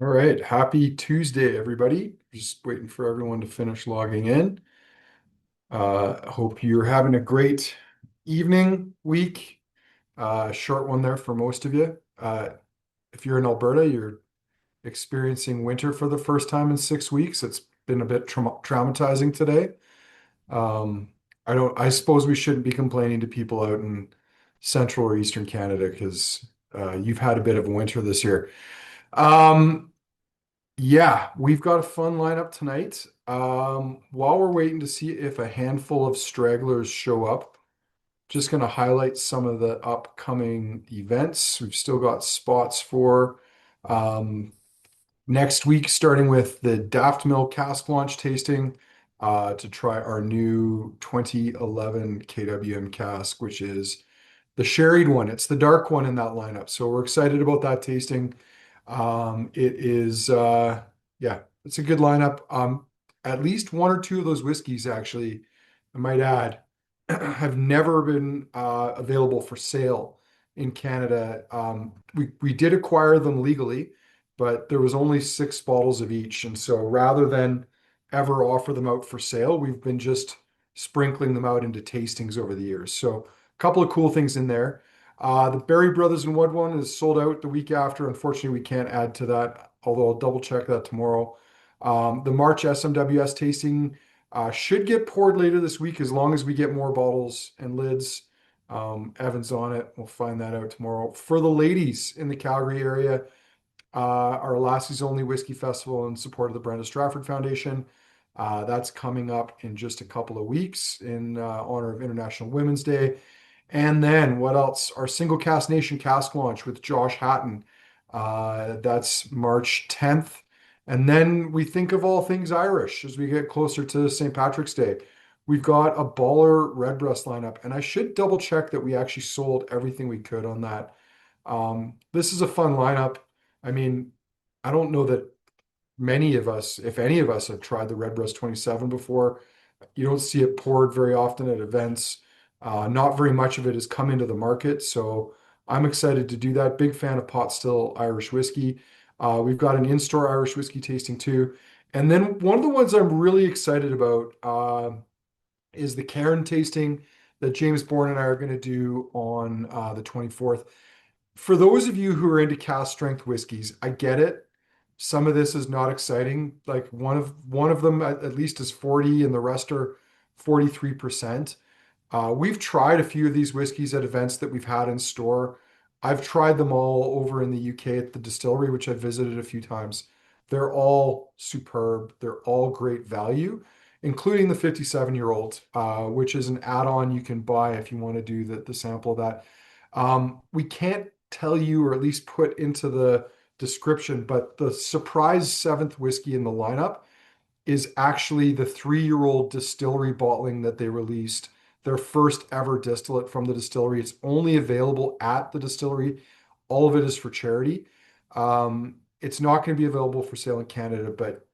All right, happy Tuesday, everybody. Just waiting for everyone to finish logging in. Hope you're having a great evening, week. Short one there for most of you. If you're in Alberta, you're experiencing winter for the first time in 6 weeks. It's been a bit traumatizing today. Um, I suppose we shouldn't be complaining to people out in central or eastern Canada because you've had a bit of a winter this year. Um, Yeah, we've got a fun lineup tonight. While we're waiting to see if a handful of stragglers show up, just going to highlight some of the upcoming events. We've still got spots for um, next week, starting with the Daft Mill cask launch tasting to try our new 2011 KWM cask, which is the sherried one. It's the dark one in that lineup. So we're excited about that tasting. It is, yeah, it's a good lineup. At least one or two of those whiskeys, actually, I might add, have never been available for sale in Canada. We did acquire them legally, but there was only 6 bottles of each, and so rather than ever offer them out for sale, we've been just sprinkling them out into tastings over the years. So a couple of cool things in there. The Berry Brothers and Wood one is sold out the week after. Unfortunately, we can't add to that, although I'll double check that tomorrow. The March SMWS tasting should get poured later this week as long as we get more bottles and lids. Evan's on it. We'll find that out tomorrow. For the ladies in the Calgary area, our Lassie's Only Whiskey Festival in support of the Brenda Stratford Foundation. That's coming up in just a couple of weeks in honor of International Women's Day. And then what else? Our Single Cask Nation cask launch with Josh Hatton. That's March 10th. And then we think of all things Irish as we get closer to St. Patrick's Day. We've got a baller Redbreast lineup, and I should double check that we actually sold everything we could on that. This is a fun lineup. I mean, I don't know that many of us, if any of us, have tried the Redbreast 27 before. You don't see it poured very often at events. Not very much of it has come into the market, so I'm excited to do that. Big fan of pot still Irish whiskey. We've got an in-store Irish whiskey tasting too. And then one of the ones I'm really excited about is the Cairn tasting that James Bourne and I are going to do on the 24th. For those of you who are into cask strength whiskeys, I get it. Some of this is not exciting. Like one of them at least is 40 and the rest are 43%. We've tried a few of these whiskeys at events that we've had in store. I've tried them all over in the UK at the distillery, which I've visited a few times. They're all superb. They're all great value, including the 57-year-old, which is an add-on you can buy if you want to do the sample of that. We can't tell you, or at least put into the description, but the surprise seventh whiskey in the lineup is actually the 3-year-old distillery bottling that they released, their first ever distillate from the distillery. It's only available at the distillery. All of it is for charity. It's not going to be available for sale in Canada, but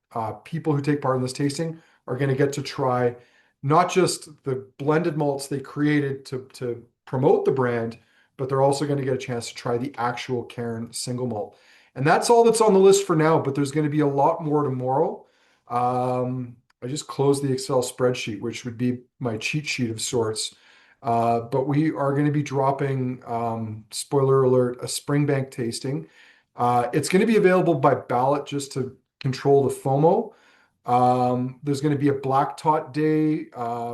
people who take part in this tasting are going to get to try not just the blended malts they created to promote the brand, but they're also going to get a chance to try the actual Cairn single malt. And that's all that's on the list for now, but there's going to be a lot more tomorrow. I just closed the Excel spreadsheet, which would be my cheat sheet of sorts. But we are going to be dropping, spoiler alert, a Springbank tasting. It's going to be available by ballot just to control the FOMO. There's going to be a Black Tot Day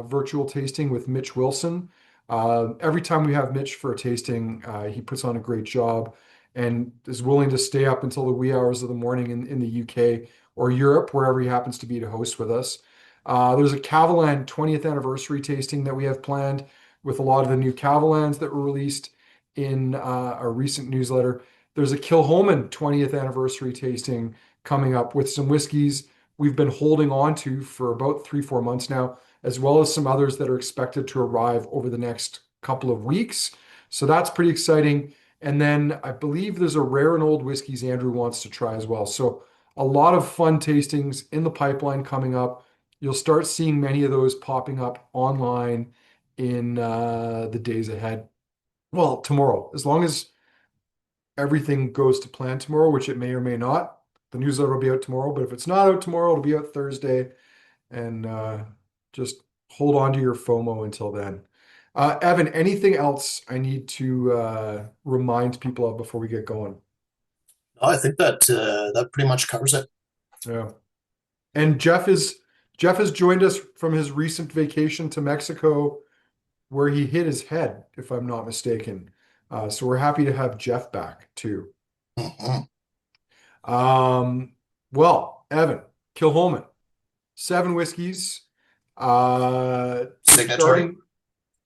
virtual tasting with Mitch Wilson. Every time we have Mitch for a tasting, he puts on a great job and is willing to stay up until the wee hours of the morning in the UK or Europe, wherever he happens to be to host with us. There's a Cavalan 20th anniversary tasting that we have planned with a lot of the new Cavalans that were released in a recent newsletter. There's a Kilhoman 20th anniversary tasting coming up with some whiskeys we've been holding on to for about 3, 4 months now, as well as some others that are expected to arrive over the next couple of weeks. So that's pretty exciting. And then I believe there's a rare and old whiskeys Andrew wants to try as well. So a lot of fun tastings in the pipeline coming up. You'll start seeing many of those popping up online in the days ahead. Well, tomorrow, as long as everything goes to plan tomorrow, which it may or may not. the newsletter will be out tomorrow, but if it's not out tomorrow, it'll be out Thursday. And just hold on to your FOMO until then. Evan, anything else I need to remind people of before we get going? No, I think that that pretty much covers it. Yeah. And Jeff has joined us from his recent vacation to Mexico where he hit his head, if I'm not mistaken. So we're happy to have Jeff back too. Mhm. Um, well, Evan, Kilholman, 7 whiskeys. We're Signatory. starting,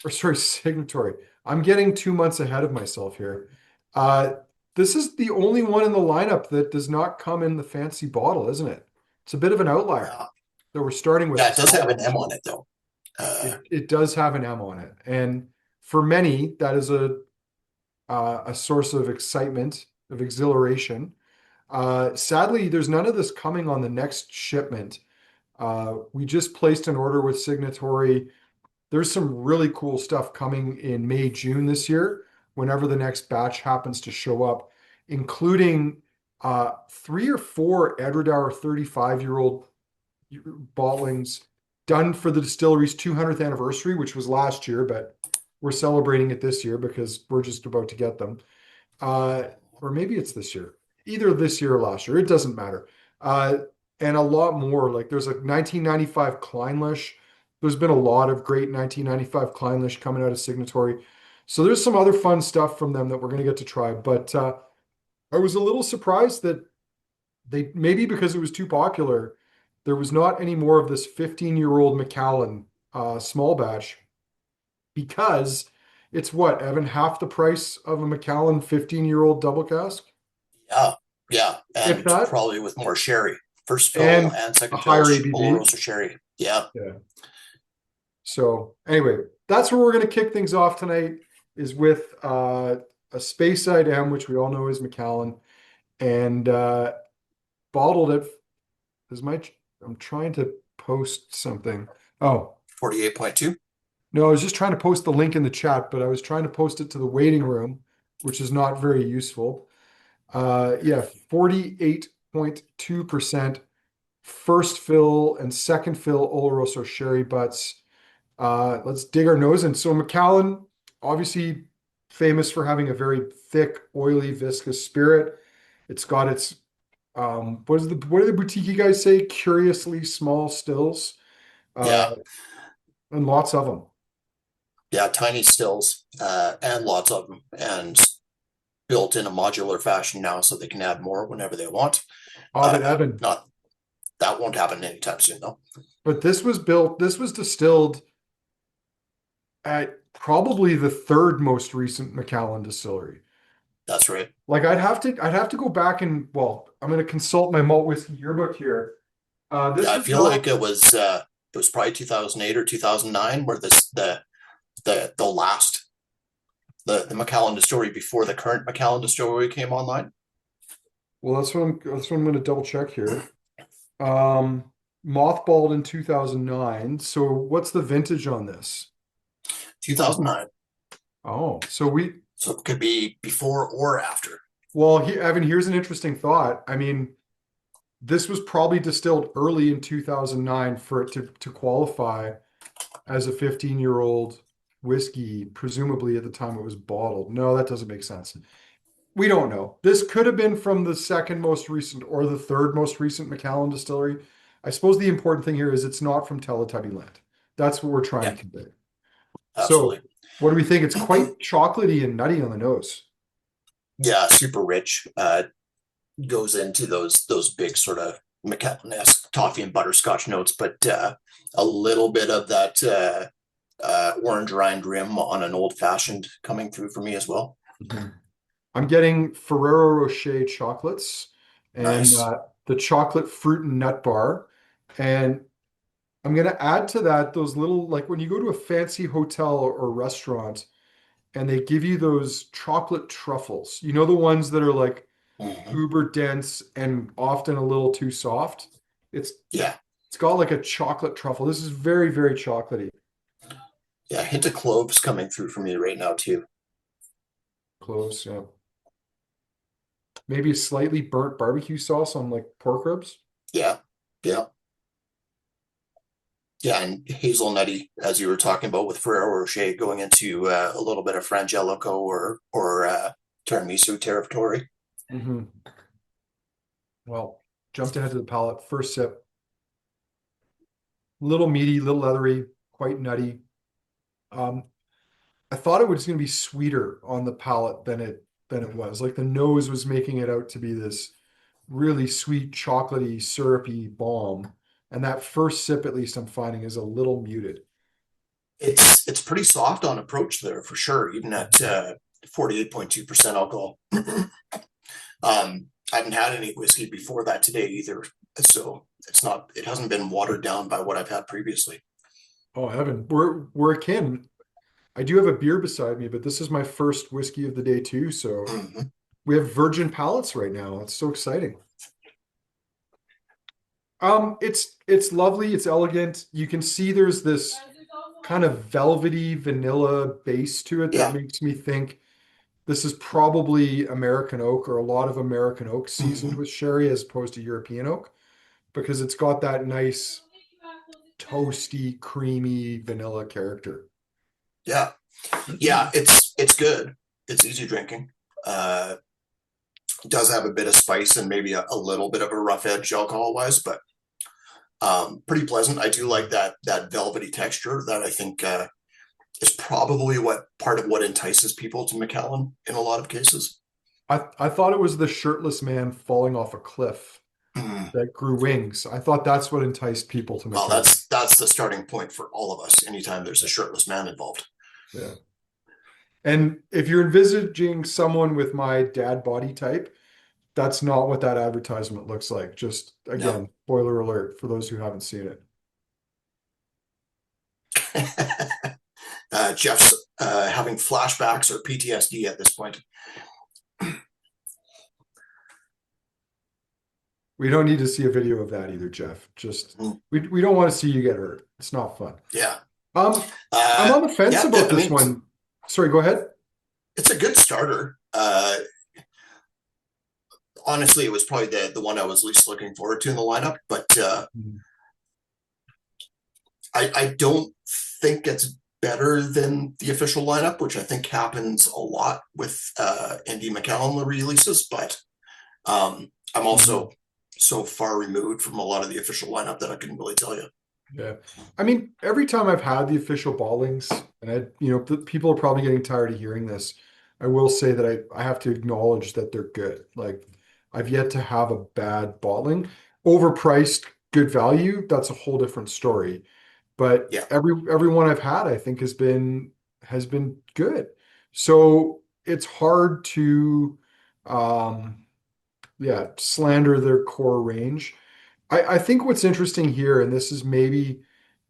or sorry, Signatory. I'm getting 2 months ahead of myself here. Uh, this is the only one in the lineup that does not come in the fancy bottle, isn't it? It's a bit of an outlier Yeah, that we're starting with yeah, the it does small have an M batch. on it though. Uh, It does have an M on it, and for many, that is a source of excitement, of exhilaration. Sadly, there's none of this coming on the next shipment. We just placed an order with Signatory. There's some really cool stuff coming in May, June this year, whenever the next batch happens to show up, including 3 or 4 Edward 35-year-old bottlings done for the distillery's 200th anniversary, which was last year, but we're celebrating it this year because we're just about to get them. Uh, or maybe it's this year, either this year or last year. It doesn't matter. Uh, and a lot more. Like there's a 1995 Kleinlich. There's been a lot of great 1995 Kleinlich coming out of Signatory. So there's some other fun stuff from them that we're going to get to try. But I was a little surprised that they maybe because it was too popular, there was not any more of this 15-year-old Macallan small batch because it's what, Evan, half the price of a Macallan 15-year-old double cask, yeah, yeah, if and that, probably with more sherry. First fill and and a second fill, higher Oloroso ABV. sherry. Yeah, Yeah. So anyway, that's where we're going to kick things off tonight is with a Speyside M, which we all know is Macallan, and bottled it. Is my I'm trying to post something. Oh, 48.2. no, I was just trying to post the link in the chat, but I was trying to post it to the waiting room, which is not very useful. Yeah, 48.2% first fill and second fill Oloroso sherry butts. Let's dig our nose in. So Macallan, obviously famous for having a very thick, oily, viscous spirit. It's got its what do the boutique guys say? Curiously small stills, uh, Yeah, and lots of them. yeah, tiny stills and lots of them, and built in a modular fashion now, so they can add more whenever they want. But Evan, Not that won't happen anytime soon though. but this was distilled at probably the third most recent Macallan distillery. That's right. Like I'd have to go back and well, I'm going to consult my malt whiskey yearbook here. Yeah, This I was feel not like it was probably 2008 or 2009 where this the last the Macallan distillery before the current Macallan distillery came online. well. That's what I'm going to double check here. Um, Mothballed in 2009. So what's the vintage on this? 2009. Oh, so we So it could be before or after. well, Evan, here's an interesting thought. I mean, this was probably distilled early in 2009 for it to qualify as a 15-year-old whiskey, presumably at the time it was bottled. No, that doesn't make sense. We don't know. This could have been from the second most recent or the third most recent Macallan distillery. I suppose the important thing here is it's not from Teletubby Land. That's what we're trying to Yeah, convey. So, absolutely. what do we think? It's quite chocolatey and nutty on the nose. Yeah, super rich. Goes into those big sort of Macallan-esque toffee and butterscotch notes, but a little bit of that orange rind rim on an old fashioned coming through for me as well. Mhm. I'm getting Ferrero Rocher chocolates and Nice. the chocolate fruit and nut bar. And I'm going to add to that those little, like when you go to a fancy hotel or restaurant and they give you those chocolate truffles, you know, the ones that are like Mm-hmm. uber dense and often a little too soft. It's Yeah, it's got like a chocolate truffle. This is very, very chocolatey. yeah. A hint of cloves coming through for me right now too. Close, yeah. maybe a slightly burnt barbecue sauce on like pork ribs. Yeah, yeah, yeah, and hazelnutty, as you were talking about with Ferrero Rocher, going into a little bit of Frangelico or tiramisu territory. Hmm. Well, jumped ahead to the palate. First sip, little meaty, little leathery, quite nutty. Um, I thought it was going to be sweeter on the palate than it was. Like the nose was making it out to be this really sweet, chocolatey, syrupy bomb. And that first sip, at least I'm finding, is a little muted. It's pretty soft on approach there for sure, even at 48.2% alcohol. I haven't had any whiskey before that today either, so it hasn't been watered down by what I've had previously. Oh, heaven. We're akin. I do have a beer beside me, but this is my first whiskey of the day too. So Mhm. we have virgin palates right now. It's so exciting. It's lovely, it's elegant. You can see there's this kind of velvety vanilla base to it that Yeah. makes me think this is probably American oak or a lot of American oak seasoned Mhm. with sherry as opposed to European oak because it's got that nice toasty, creamy vanilla character. Yeah. Yeah, it's good. It's easy drinking. Uh, does have a bit of spice and maybe a little bit of a rough edge alcohol wise, but pretty pleasant. I do like that velvety texture that I think is probably what part of what entices people to Macallan in a lot of cases. I thought it was the shirtless man falling off a cliff Mm. that grew wings. I thought that's what enticed people to Well, McKellen. that's the starting point for all of us. Anytime there's a shirtless man involved. Yeah. And if you're envisaging someone with my dad body type, that's not what that advertisement looks like. Just No. again, spoiler alert for those who haven't seen it. Jeff's having flashbacks or PTSD at this point. We don't need to see a video of that either, Jeff. Just Mm. we don't want to see you get hurt. It's not fun. Yeah. Um, I'm on the fence Yeah. about I this mean, one. Sorry, go ahead. it's a good starter. Honestly, it was probably the one I was least looking forward to in the lineup, but I don't think it's better than the official lineup, which I think happens a lot with Andy McCallum releases. But I'm Mhm. also so far removed from a lot of the official lineup that I couldn't really tell you. Yeah. I mean, every time I've had the official ballings, and people are probably getting tired of hearing this. I will say that I have to acknowledge that they're good. Like, I've yet to have a bad bottling. Overpriced, good value, that's a whole different story. But Yeah. every one I've had, I think has been good. So it's hard to yeah, slander their core range. I think what's interesting here, and this is maybe,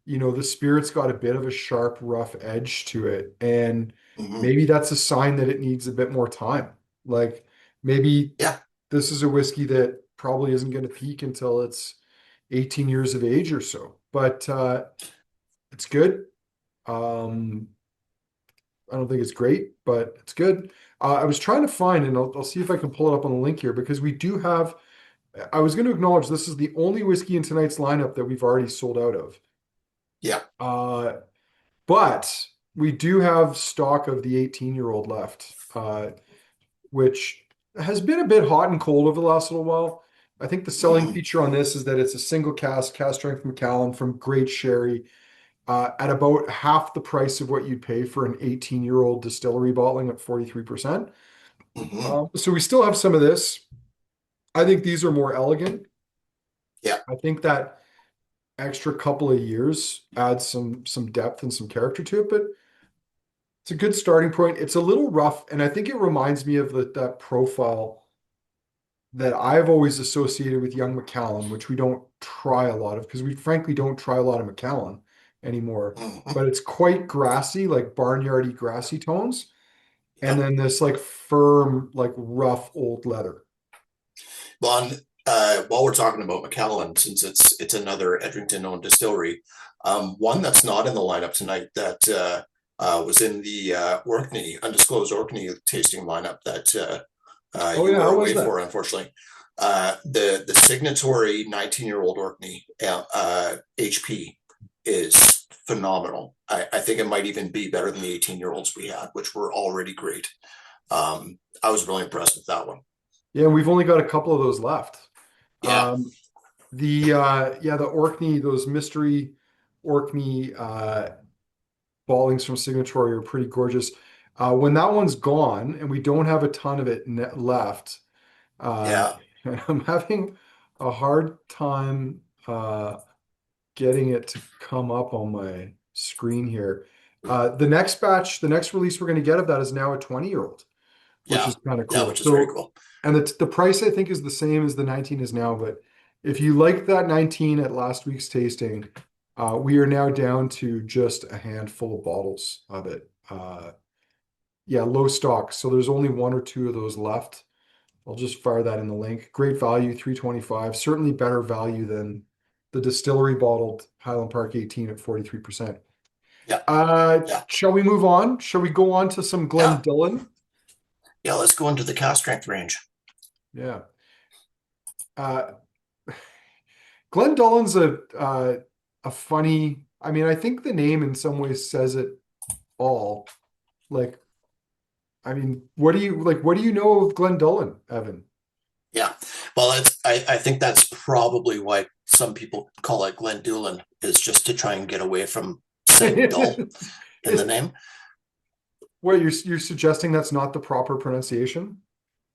the spirit's got a bit of a sharp, rough edge to it, and Mm-hmm. maybe that's a sign that it needs a bit more time. Like maybe Yeah. this is a whiskey that probably isn't going to peak until it's 18 years of age or so. But it's good. Um, I don't think it's great, but it's good. I was trying to find, and I'll see if I can pull it up on the link here because we do have. I was going to acknowledge this is the only whiskey in tonight's lineup that we've already sold out of. Yeah. Uh, but we do have stock of the 18-year-old left, which has been a bit hot and cold over the last little while. I think the selling Mm-hmm. feature on this is that it's a single cask strength Macallan from great sherry at about half the price of what you'd pay for an 18-year-old distillery bottling at 43%. Mm-hmm. So we still have some of this. I think these are more elegant. Yeah. I think that extra couple of years adds some depth and some character to it, but it's a good starting point. It's a little rough, and I think it reminds me of that profile that I've always associated with young Macallan, which we don't try a lot of because we frankly don't try a lot of Macallan anymore. Mm-hmm. But it's quite grassy, like barnyardy grassy tones, and Yeah. then this like firm, like rough old leather. Well, while we're talking about McAllen, since it's another Edrington-owned distillery, one that's not in the lineup tonight that was in the Orkney undisclosed Orkney tasting lineup that Oh You yeah, were how was away that? for, unfortunately. The Signatory 19-year-old Orkney HP is phenomenal. I think it might even be better than the 18-year-olds we had, which were already great. I was really impressed with that one. Yeah, we've only got a couple of those left. Yeah, Um, the Orkney, those mystery Orkney ballings from Signatory are pretty gorgeous. When that one's gone and we don't have a ton of it left, uh, yeah, I'm having a hard time getting it to come up on my screen here. The next batch, the next release we're going to get of that is now a 20-year-old, which yeah, is kind of yeah, cool. which is very So, cool. and the price I think is the same as the 19 is now, but if you like that 19 at last week's tasting, we are now down to just a handful of bottles of it. Yeah, low stock. So there's only one or two of those left. I'll just fire that in the link. Great value, 325. Certainly better value than the distillery bottled Highland Park 18 at 43%. Yeah, yeah, Shall we move on? Shall we go on to some yeah, Glendullan? yeah. Let's go into the Cask Strength range. Yeah. Uh, Glendullan's a funny, I mean, I think the name in some ways says it all. Like, I mean, what do you know of Glendullan, Evan? Yeah, well, I think that's probably why some people call it Glendullan, is just to try and get away from saying dull in the name. What you're suggesting that's not the proper pronunciation?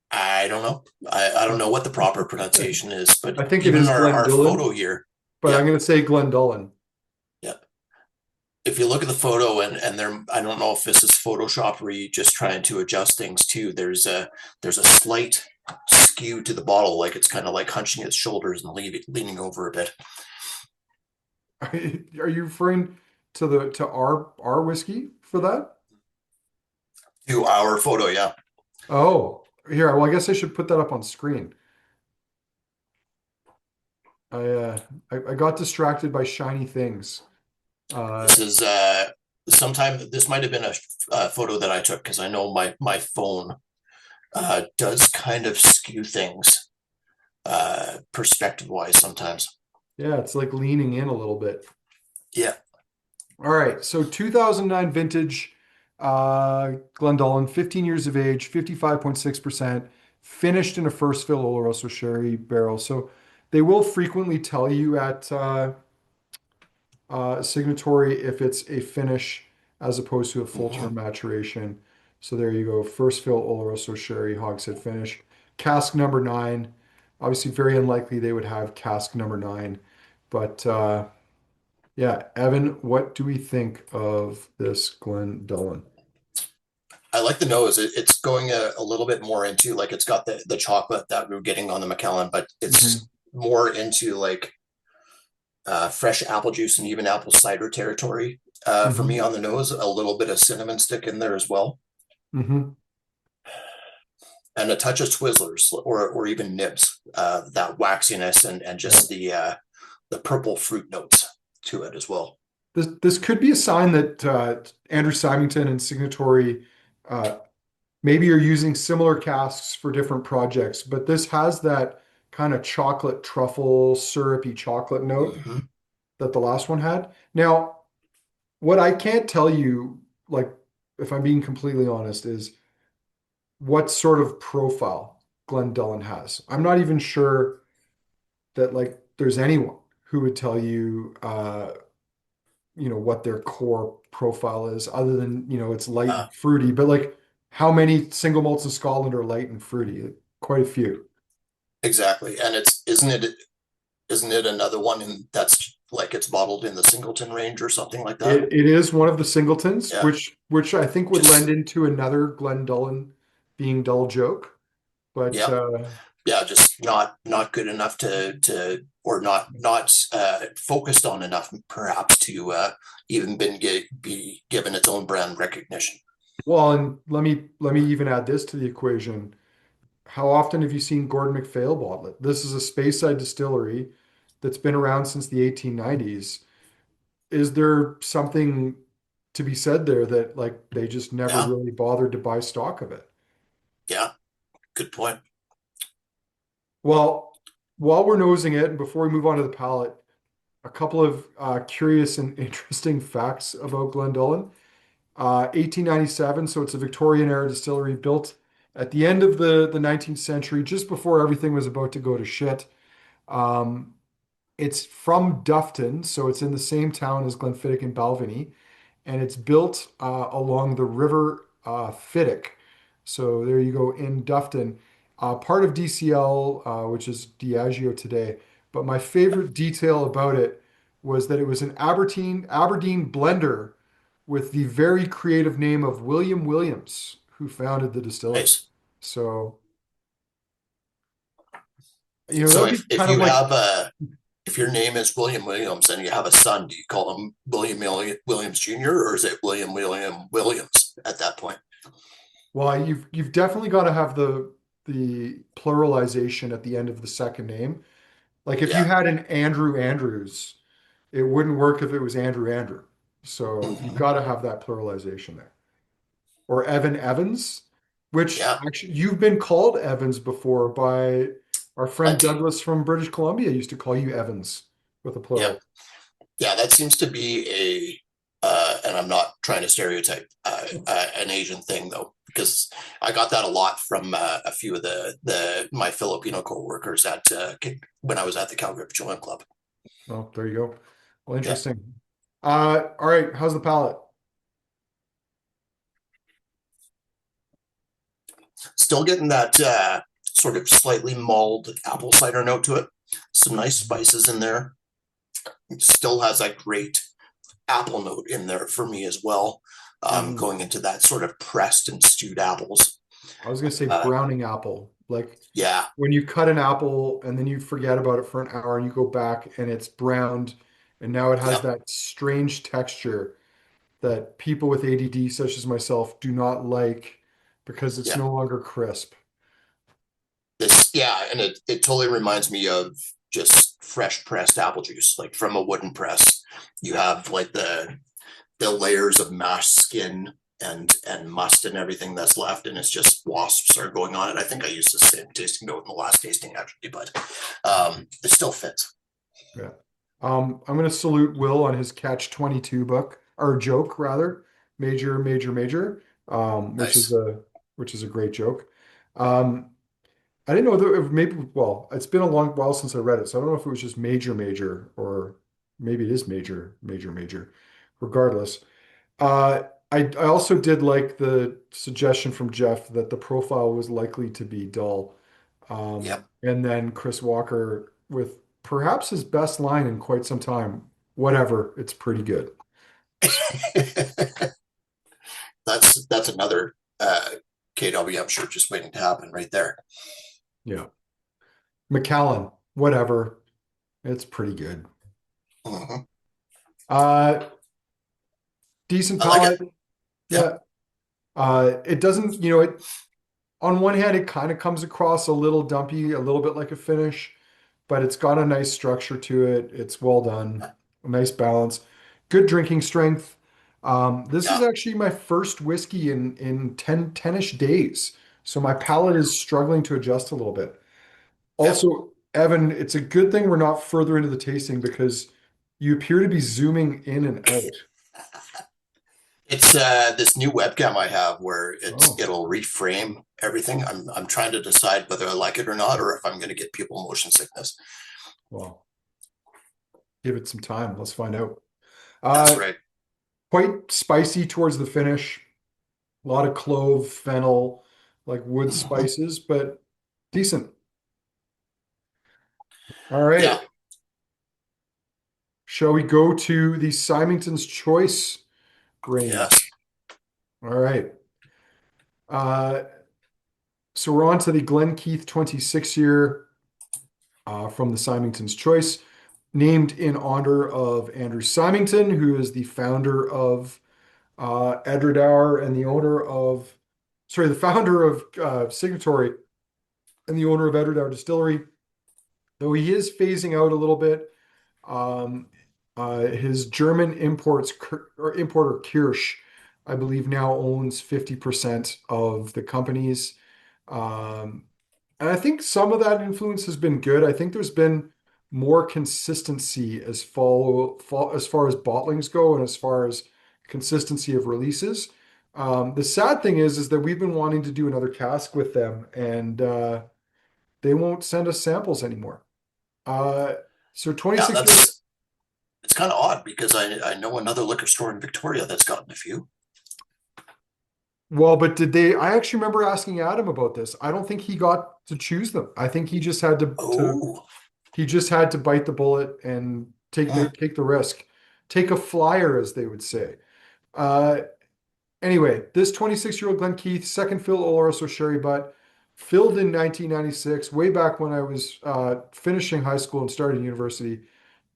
I don't know. I don't know what the proper pronunciation is, but I think it even is our Glendullan, photo here, but yeah, I'm going to say Glendullan. yeah. If you look at the photo and there, I don't know if this is Photoshop or you just trying to adjust things too. There's a slight skew to the bottle, like it's kind of like hunching its shoulders and leaning over a bit. Are you referring to the to our whiskey for that? To our photo, yeah. Oh, here. Well, I guess I should put that up on screen. I uh I got distracted by shiny things. This Uh is sometime this might have been a photo that I took because I know my phone does kind of skew things perspective wise sometimes. yeah, it's like leaning in a little bit. Yeah. All right, so 2009 vintage Glendullan, 15 years of age, 55.6%, finished in a first fill Oloroso sherry barrel. So they will frequently tell you at Signatory if it's a finish as opposed to a full Mm-hmm. term maturation. So there you go. First fill Oloroso sherry hogshead finish. Cask number nine. Obviously, very unlikely they would have cask number nine. But yeah, Evan, what do we think of this Glendullan? I like the nose. It's going a little bit more into like it's got the chocolate that we were getting on the Macallan, but Hmm. it's more into like fresh apple juice and even apple cider territory. For me Hmm. on the nose, a little bit of cinnamon stick in there as well, Hmm. and a touch of Twizzlers or even nibs. That waxiness and Yeah. just the purple fruit notes to it as well. This could be a sign that Andrew Symington and Signatory uh, maybe are using similar casks for different projects, but this has that kind of chocolate truffle syrupy chocolate note Mm-hmm. that the last one had. Now, what I can't tell you, like if I'm being completely honest, is what sort of profile Glendullan has. I'm not even sure that like there's anyone who would tell you what their core profile is other than it's light Uh, and fruity, but like how many single malts in Scotland are light and fruity? Quite a few. exactly, and it's isn't it another one in that's like it's bottled in the Singleton range or something like that? It is one of the singletons, Yeah, which I think would lend just into another Glendullan being dull joke. But yeah, yeah, just not good enough or not focused on enough perhaps to even be given its own brand recognition. well, and let me even add this to the equation. How often have you seen Gordon MacPhail bottle it? This is a Speyside distillery that's been around since the 1890s. Is there something to be said there that like they just never Yeah, really bothered to buy stock of it? yeah, Good point. Well, while we're nosing it, and before we move on to the palate, a couple of curious and interesting facts about Glendullan. 1897, so it's a Victorian era distillery built at the end of the 19th century, just before everything was about to go to shit. Um, it's from Dufton, so it's in the same town as Glenfiddich and Balvenie, and it's built along the River Fiddick. So there you go in Dufton, part of DCL, which is Diageo today. But my favorite detail about it was that it was an Aberdeen blender with the very creative name of William Williams, who founded the distillery. Nice. So, So that'd be if kind of you like, have a if your name is William Williams and you have a son, do you call him Williams Jr. or is it William Williams at that point? well, you've definitely got to have the pluralization at the end of the second name. Like if you Yeah. had an Andrew Andrews, it wouldn't work if it was Andrew Andrew. So you've Hmm. got to have that pluralization there. Or Evan Evans, which Yeah. actually you've been called Evans before by our friend Plenty. Douglas from British Columbia used to call you Evans with a Yeah. plural. Yeah. That seems to be and I'm not trying to stereotype an Asian thing though, because I got that a lot from a few of the my Filipino coworkers at when I was at the Calgary Petroleum Club. Oh, there you go. Well, Yeah. interesting. All right. How's the palate? Still getting that sort of slightly mulled apple cider note to it. Some nice spices in there. It still has that great apple note in there for me as well, Mhm. going into that sort of pressed and stewed apples. I was gonna say Uh, browning apple. Like yeah, when you cut an apple and then you forget about it for an hour and you go back and it's browned and now it has yeah, that strange texture that people with ADD, such as myself, do not like because it's yeah. no longer crisp. Yeah, and it totally reminds me of just fresh pressed apple juice, like from a wooden press. You have like the layers of mashed skin and must and everything that's left, and it's just wasps are going on it. I think I used the same tasting note in the last tasting actually, but it still fits. Yeah. I'm gonna salute Will on his Catch 22 book or joke rather, Major, Major, Major, which is Nice. a great joke. Um, I didn't know that maybe, well, it's been a long while since I read it, so I don't know if it was just Major, Major, or maybe it is Major, Major, Major. Regardless, I also did like the suggestion from Jeff that the profile was likely to be dull. Yep. And then Chris Walker with perhaps his best line in quite some time. Whatever, it's pretty good. That's another KW, I'm sure, just waiting to happen right there. Yeah. McAllen, whatever, it's pretty good. Mhm. Uh, Decent I like it. palate. Yeah. Yeah. It doesn't, it on one hand, it kind of comes across a little dumpy, a little bit like a finish, but it's got a nice structure to it. It's well done, a nice balance, good drinking strength. This is Yeah. actually my first whiskey in 10-ish days. So my palate is struggling to adjust a little bit. Yeah. Also, Evan, it's a good thing we're not further into the tasting because you appear to be zooming in and out. It's this new webcam I have where Oh, it'll reframe everything. I'm trying to decide whether I like it or not, or if I'm going to get people motion sickness. well, give it some time. Let's find out. That's Uh, right. Quite spicy towards the finish. A lot of clove, fennel, like wood Mhm. spices, but decent. All Yeah. right. Shall we go to the Symington's Choice Yes. range? All right. Uh, so we're on to the Glen Keith 26 year from the Symington's Choice, named in honor of Andrew Symington, who is the founder of Edradour and the owner of, sorry, the founder of Signatory and the owner of Edradour Distillery. Though he is phasing out a little bit. Um, his German imports or importer Kirsch, I believe, now owns 50% of the companies. And I think some of that influence has been good. I think there's been more consistency as far as bottlings go and as far as consistency of releases. The sad thing is that we've been wanting to do another cask with them, and they won't send us samples anymore. Uh, so Yeah, 26 year. that's it's kind of odd because I know another liquor store in Victoria that's gotten a few. Well, but did they? I actually remember asking Adam about this. I don't think he got to choose them. I think he just had to Oh, he just had to bite the bullet and hmm, take the risk, take a flyer, as they would say. Uh, anyway, this 26-year-old Glen Keith, second fill Oloroso sherry butt, filled in 1996, way back when I was finishing high school and starting university,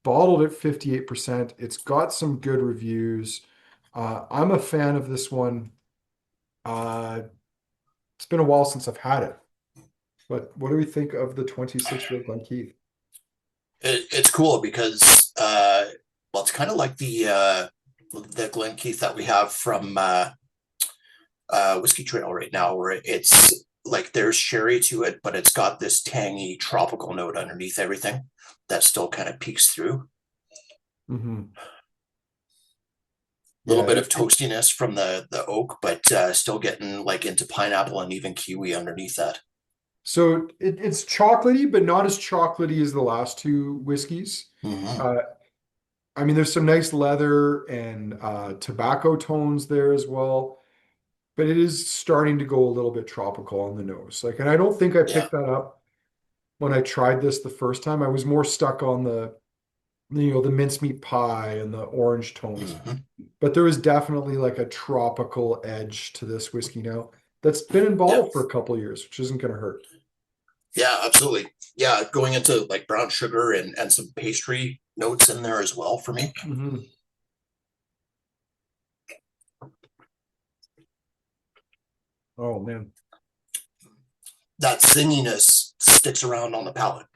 bottled at 58%. It's got some good reviews. I'm a fan of this one. Uh, it's been a while since I've had it, but what do we think of the 26-year-old Glen Keith? it's cool because well, it's kind of like the Glen Keith that we have from Whiskey Trail right now, where it's like there's sherry to it, but it's got this tangy tropical note underneath everything that still kind of peeks through. Hmm. A little Yeah, bit of toastiness from the oak, but still getting like into pineapple and even kiwi underneath that. so it's chocolatey, but not as chocolatey as the last two whiskeys. Mm-hmm. Uh, I mean, there's some nice leather and tobacco tones there as well, but it is starting to go a little bit tropical on the nose. Like, and I don't think I Yeah. picked that up when I tried this the first time. I was more stuck on the mincemeat pie and the orange tones. Mm-hmm. But there is definitely like a tropical edge to this whiskey now that's been in Yeah. bottle for a couple of years, which isn't going to hurt. Yeah, absolutely. Yeah, going into like brown sugar and some pastry notes in there as well for me. Hmm. Oh man. That zinginess sticks around on the palate.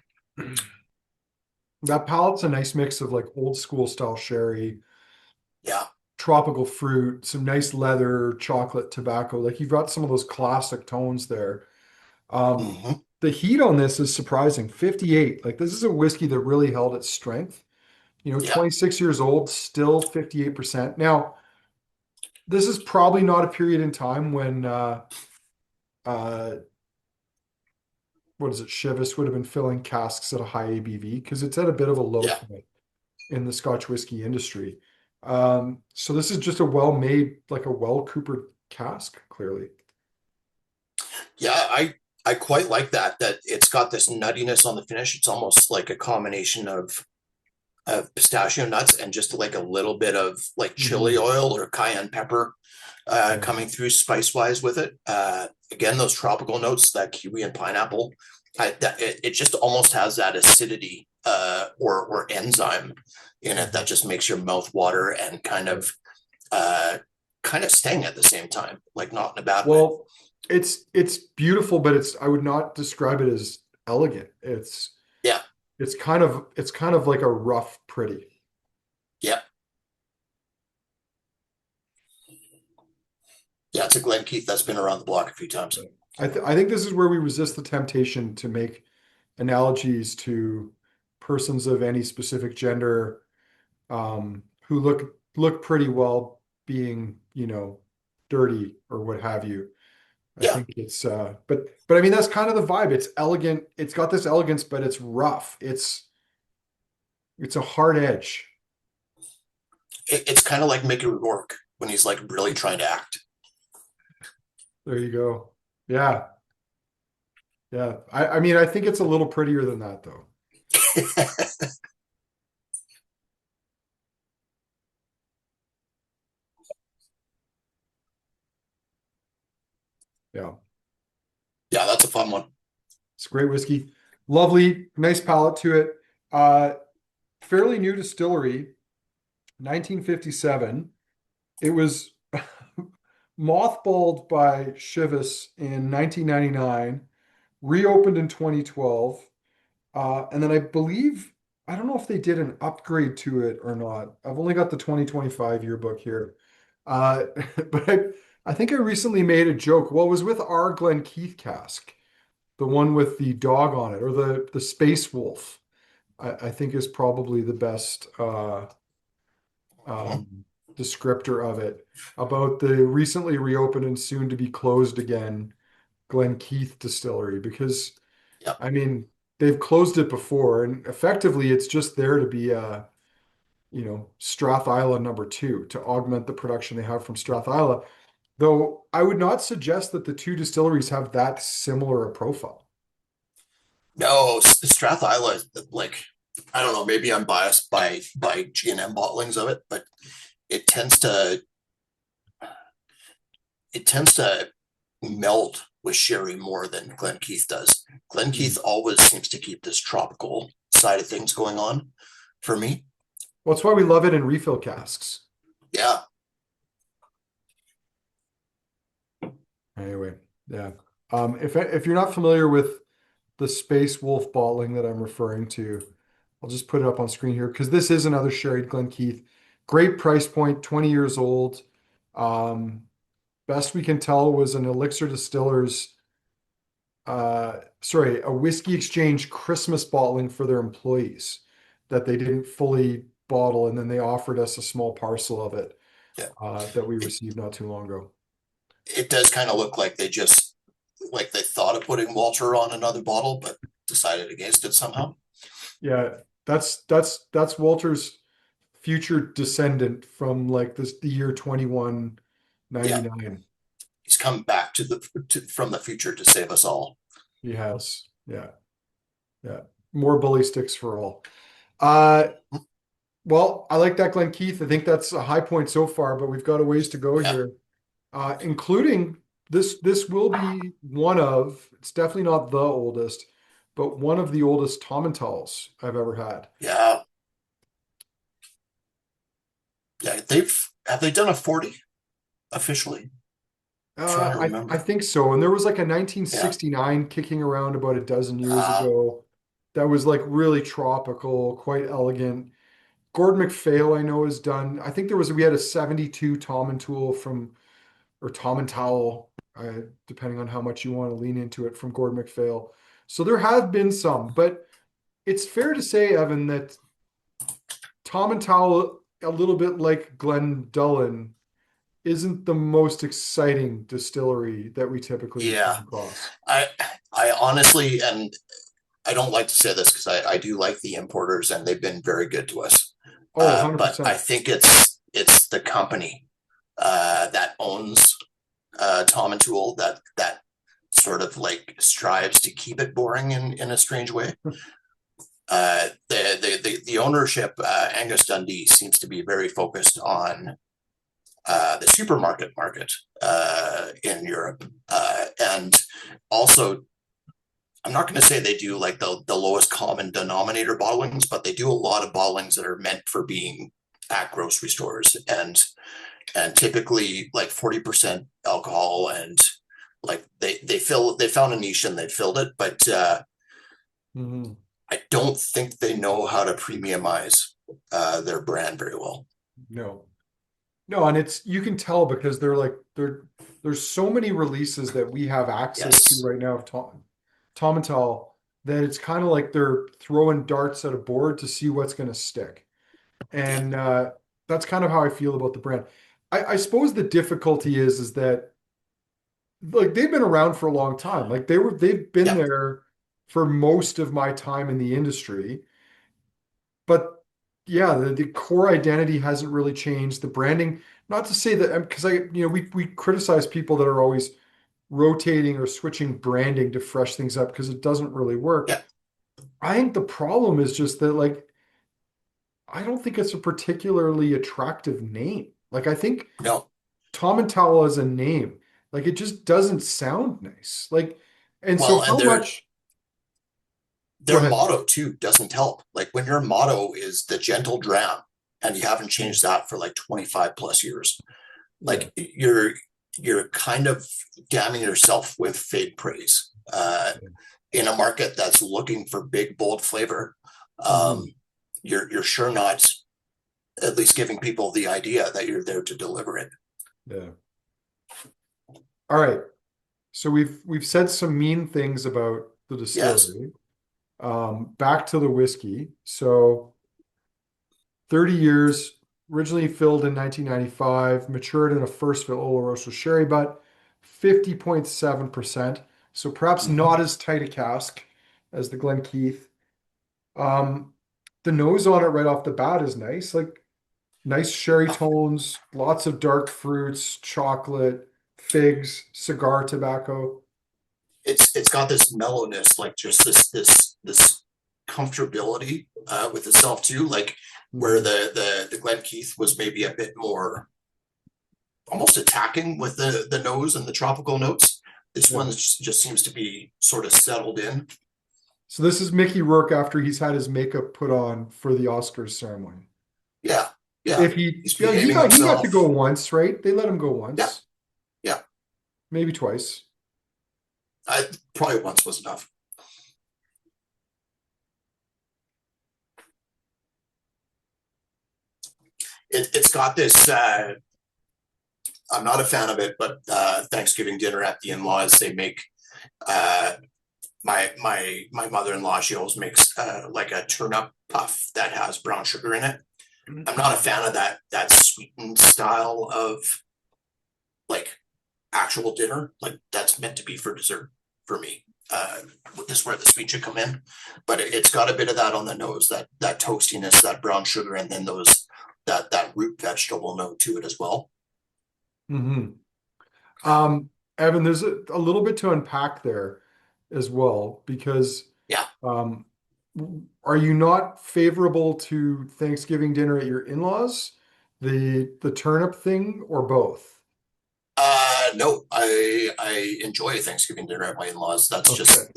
That palate's a nice mix of like old school style sherry, Yeah. tropical fruit, some nice leather, chocolate, tobacco. Like you've got some of those classic tones there. Um, Mm-hmm. the heat on this is surprising. 58. Like this is a whiskey that really held its strength. Yeah. 26 years old, still 58%. Now, this is probably not a period in time when uh what is it, Chivas would have been filling casks at a high ABV because it's at a bit of a low Yeah. point in the Scotch whiskey industry. So this is just a well-made, like a well-coopered cask, clearly. Yeah. I quite like that it's got this nuttiness on the finish. It's almost like a combination of pistachio nuts and just like a little bit of like chili Hmm. oil or cayenne pepper Yeah. coming through spice wise with it. Again, those tropical notes, that kiwi and pineapple, it just almost has that acidity or enzyme in it that Mhm. just makes your mouth water and uh, kind of sting at the same time, like not in a bad way. Well, it's beautiful, but I would not describe it as elegant. Yeah, It's kind of like a rough pretty. yeah, yeah. It's a Glen Keith that's been around the block a few times. I think this is where we resist the temptation to make analogies to persons of any specific gender who look pretty well being, dirty or what have you. I Yeah, think it's but I mean that's kind of the vibe. It's elegant. It's got this elegance, but it's rough. It's a hard edge. it's kind of like Mickey Rourke when he's like really trying to act. There you go. Yeah. Yeah. I mean I think it's a little prettier than that though. Yeah. Yeah, that's a fun one. It's great whiskey. Lovely, nice palate to it. Uh Fairly new distillery, 1957. It was mothballed by Chivas in 1999, reopened in 2012. And then I don't know if they did an upgrade to it or not. I've only got the 2025 yearbook here. But I think I recently made a joke. Well, it was with our Glen Keith cask. the one with the dog on it, or the Space Wolf, I think is probably the best Mhm. um, descriptor of it. About the recently reopened and soon to be closed again Glen Keith distillery, because Yep. I mean they've closed it before, and effectively it's just there to be Strath Isla number two to augment the production they have from Strath Isla. Though I would not suggest that the two distilleries have that similar a profile. No, Strath Isla, like, I don't know, maybe I'm biased by G&M bottlings of it, but it tends to it tends to meld with sherry more than Glen Keith does. Glen Hmm. Keith always seems to keep this tropical side of things going on for me. Well, that's why we love it in refill casks. Yeah, Anyway, yeah. If you're not familiar with the Space Wolf bottling that I'm referring to, I'll just put it up on screen here because this is another sherry Glen Keith. Great price point, 20 years old. Um, Best we can tell was an Elixir Distillers, a Whiskey Exchange Christmas bottling for their employees that they didn't fully bottle, and then they offered us a small parcel of it yeah. that we It, received not too long ago. it does kind of look like they thought of putting Walter on another bottle, but decided against it somehow. Yeah, that's Walter's future descendant from like the year Yeah, 2199. he's come back from the future to save us all. He has. Yeah, yeah. More bully sticks for all. Uh, well, I like that Glen Keith. I think that's a high point so far, but we've got a ways to go Yeah, here. Including this will be one of, it's definitely not the oldest, but one of the oldest Tommintals I've ever had. yeah, yeah. Have they done a 40 officially? Trying to I remember. think so. And there was like a Yeah. 1969 kicking around about a dozen years Uh, ago that was like really tropical, quite elegant. Gord MacPhail, I know, has done. I think we had a 72 Tomintoul from, or Tomintoul, depending on how much you want to lean into it, from Gord MacPhail. So there have been some, but it's fair to say, Evan, that Tomintoul, a little bit like Glendullan, isn't the most exciting distillery that we typically come yeah. across. I I honestly, and I don't like to say this because I do like the importers and they've been very good to us. Oh, But I 100%. think it's the company that owns Tom and Tool that sort of like strives to keep it boring in a strange way. The ownership, Angus Dundee, seems to be very focused on the supermarket market in Europe, and also I'm not going to say they do like the lowest common denominator bottlings, but they do a lot of bottlings that are meant for being at grocery stores and typically like 40% alcohol and like they found a niche and they filled it, but Mhm. I don't think they know how to premiumize their brand very well. No. No, and it's you can tell because there's so many releases that we have access to Yes. right now of Tomintoul that it's kind of like they're throwing darts at a board to see what's going to stick. Yeah. And that's kind of how I feel about the brand. I suppose the difficulty is that like they've been around for a long time. Like they've been Yeah. there for most of my time in the industry. But yeah, the core identity hasn't really changed. The branding, not to say that because we criticize people that are always rotating or switching branding to fresh things up because it doesn't really work. Yeah. I think the problem is just that like I don't think it's a particularly attractive name. Like I think No. Tom and Towel as a name, like it just doesn't sound nice. Like, and so Well, how and much? Go their ahead. motto too doesn't help. Like when your motto is the gentle dram and you haven't Mm, changed that for like 25 plus years, yeah. like you're kind of damning yourself with fake praise in a market that's looking for big bold flavor. um, Hmm. you're sure not at least giving people the idea that you're there to deliver it. Yeah. All right. So we've said some mean things about the Yes. distillery. Back to the whiskey. So 30 years, originally filled in 1995, matured in a first fill Oloroso sherry butt, 50.7%. So perhaps Mhm. not as tight a cask as the Glen Keith. Um, the nose on it right off the bat is nice, like nice sherry tones, lots of dark fruits, chocolate, figs, cigar tobacco. It's got this mellowness, like just this comfortability with itself too, like where Mhm. the Glen Keith was maybe a bit more almost attacking with the nose and the tropical notes. This Yeah. one just seems to be sort of settled in. So this is Mickey Rourke after he's had his makeup put on for the Oscars ceremony. Yeah, yeah. If he, He's yeah, he behaving got to go himself. once, right? They let him go Yeah, once, yeah. maybe twice. I probably once was enough. It's got this. I'm not a fan of it, but Thanksgiving dinner at the in-laws, they make uh, my mother-in-law. She always makes like a turnip puff that has brown sugar in it. I'm not a fan of that sweetened style of like actual dinner. Like that's meant to be for dessert for me. This is where the sweet should come in, but it's got a bit of that on the nose, that toastiness, that brown sugar, and then those that root vegetable note to it as well. Hmm. Um, Evan, there's a little bit to unpack there as well, because Yeah. um, are you not favorable to Thanksgiving dinner at your in-laws, the turnip thing, or both? No, I enjoy Thanksgiving dinner at my in-laws. That's Okay. just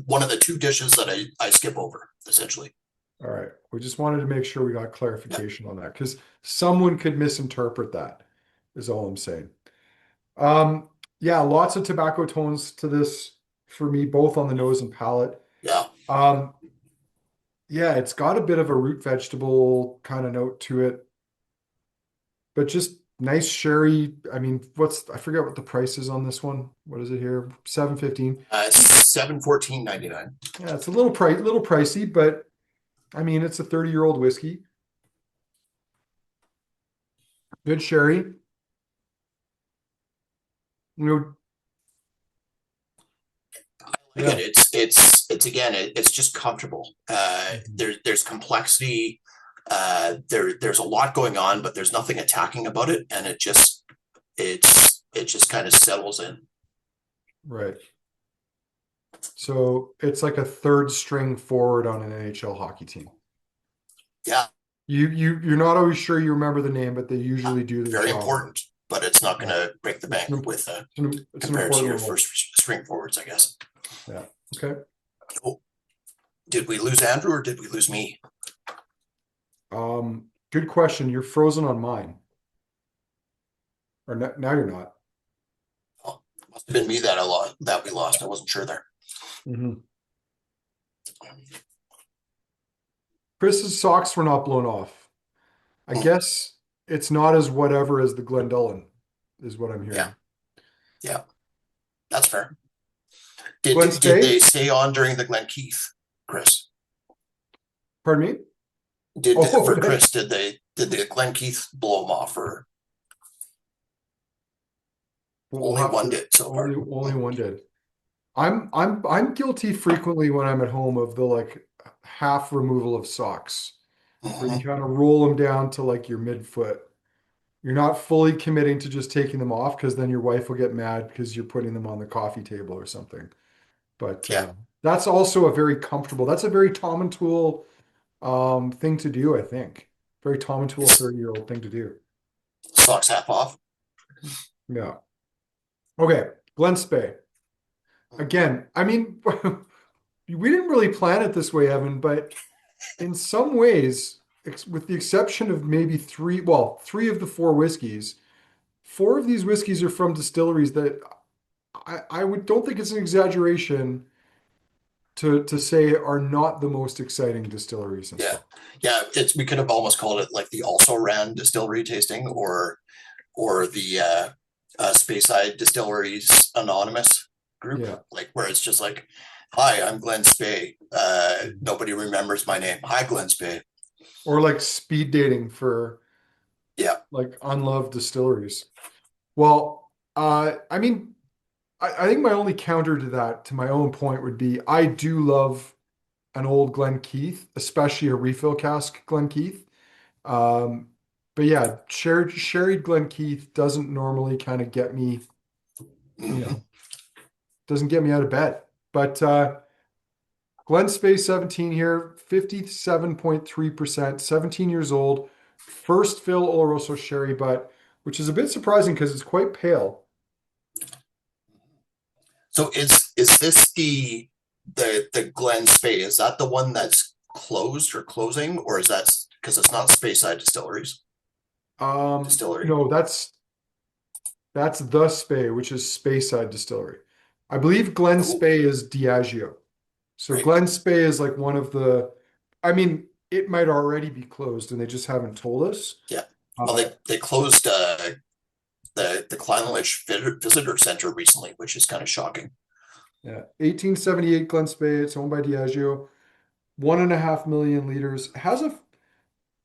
one of the two dishes that I skip over essentially. All right. We just wanted to make sure we got Yeah, clarification on that because someone could misinterpret that, is all I'm saying. Um, yeah, lots of tobacco tones to this for me, both on the nose and palate. yeah. Um, yeah, it's got a bit of a root vegetable kind of note to it, but just nice sherry. I mean, I forget what the price is on this one. What is it here? 7.15. 714.99. Yeah, it's a little pricey, but I mean, it's a 30-year-old whiskey. Good sherry. You know, Like it. yeah. It's again, it's just comfortable. There's complexity. There's a lot going on, but there's nothing attacking about it, and it just kind of settles in. Right. So it's like a third string forward on an NHL hockey team. Yeah, You're not always sure you remember the name, but they usually do their very job. important, but it's not going Yeah. to break the It's bank an, with it's an compared to important your role. first string forwards, I guess. Yeah. Okay. Oh, did we lose Andrew or did we lose me? Good question. You're frozen on mine. Or now you're not. Oh, must have been me that I lost, that we lost. I wasn't sure there. Hmm. Chris's socks were not blown off. I Hmm, guess it's not as whatever as the Glendullan, is what I'm yeah, hearing. yeah, that's fair. Glen Did Spey? they stay on during the Glen Keith, Chris? Pardon me? Did Oh, for Chris? Did the Glen Keith blow him off, or we'll only have one to did so far? only one did. I'm guilty frequently when I'm at home of the like half removal of socks, where you Mm-hmm. kind of roll them down to like your midfoot. You're not fully committing to just taking them off because then your wife will get mad because you're putting them on the coffee table or something. But Yeah, that's also a very comfortable. That's a very Tomintoul thing to do, I think. Very Tomintoul it's 30-year-old thing to do. socks half off. Yeah. Okay. Glen Spey. Again, I mean, we didn't really plan it this way, Evan, but in some ways, with the exception of maybe three of the four whiskeys, four of these whiskeys are from distilleries that I would don't think it's an exaggeration to say are not the most exciting distilleries in Yeah, Scotland. yeah. It's we could have almost called it like the also ran distillery tasting, or the Speyside Distilleries Anonymous group, Yeah. like where it's just like, "Hi, I'm Glen Spey. Nobody remembers my name. Hi, Glen Spey." Or like speed dating for Yeah. like unloved distilleries. Well, I mean, I think my only counter to that, to my own point, would be I do love an old Glen Keith, especially a refill cask Glen Keith. Um, but yeah, sherry Glen Keith doesn't normally kind of get me, you Mhm. know, doesn't get me out of bed. But Glen Spey 17 here, 57.3%, 17 years old, first fill Oloroso sherry butt, which is a bit surprising because it's quite pale. So is this the Glen Spey? Is that the one that's closed or closing, or is that because it's not Speyside Distilleries Distillery? No, that's the Spey, which is Speyside Distillery. I believe Glen Oh, Spey is Diageo. So right. Glen Spey is like one of the, I mean, it might already be closed and they just haven't told us. Yeah. Well, Uh, they closed the Clynelish Visitor Center recently, which is kind of shocking. yeah, 1878 Glen Spey. It's owned by Diageo. 1.5 million liters. Has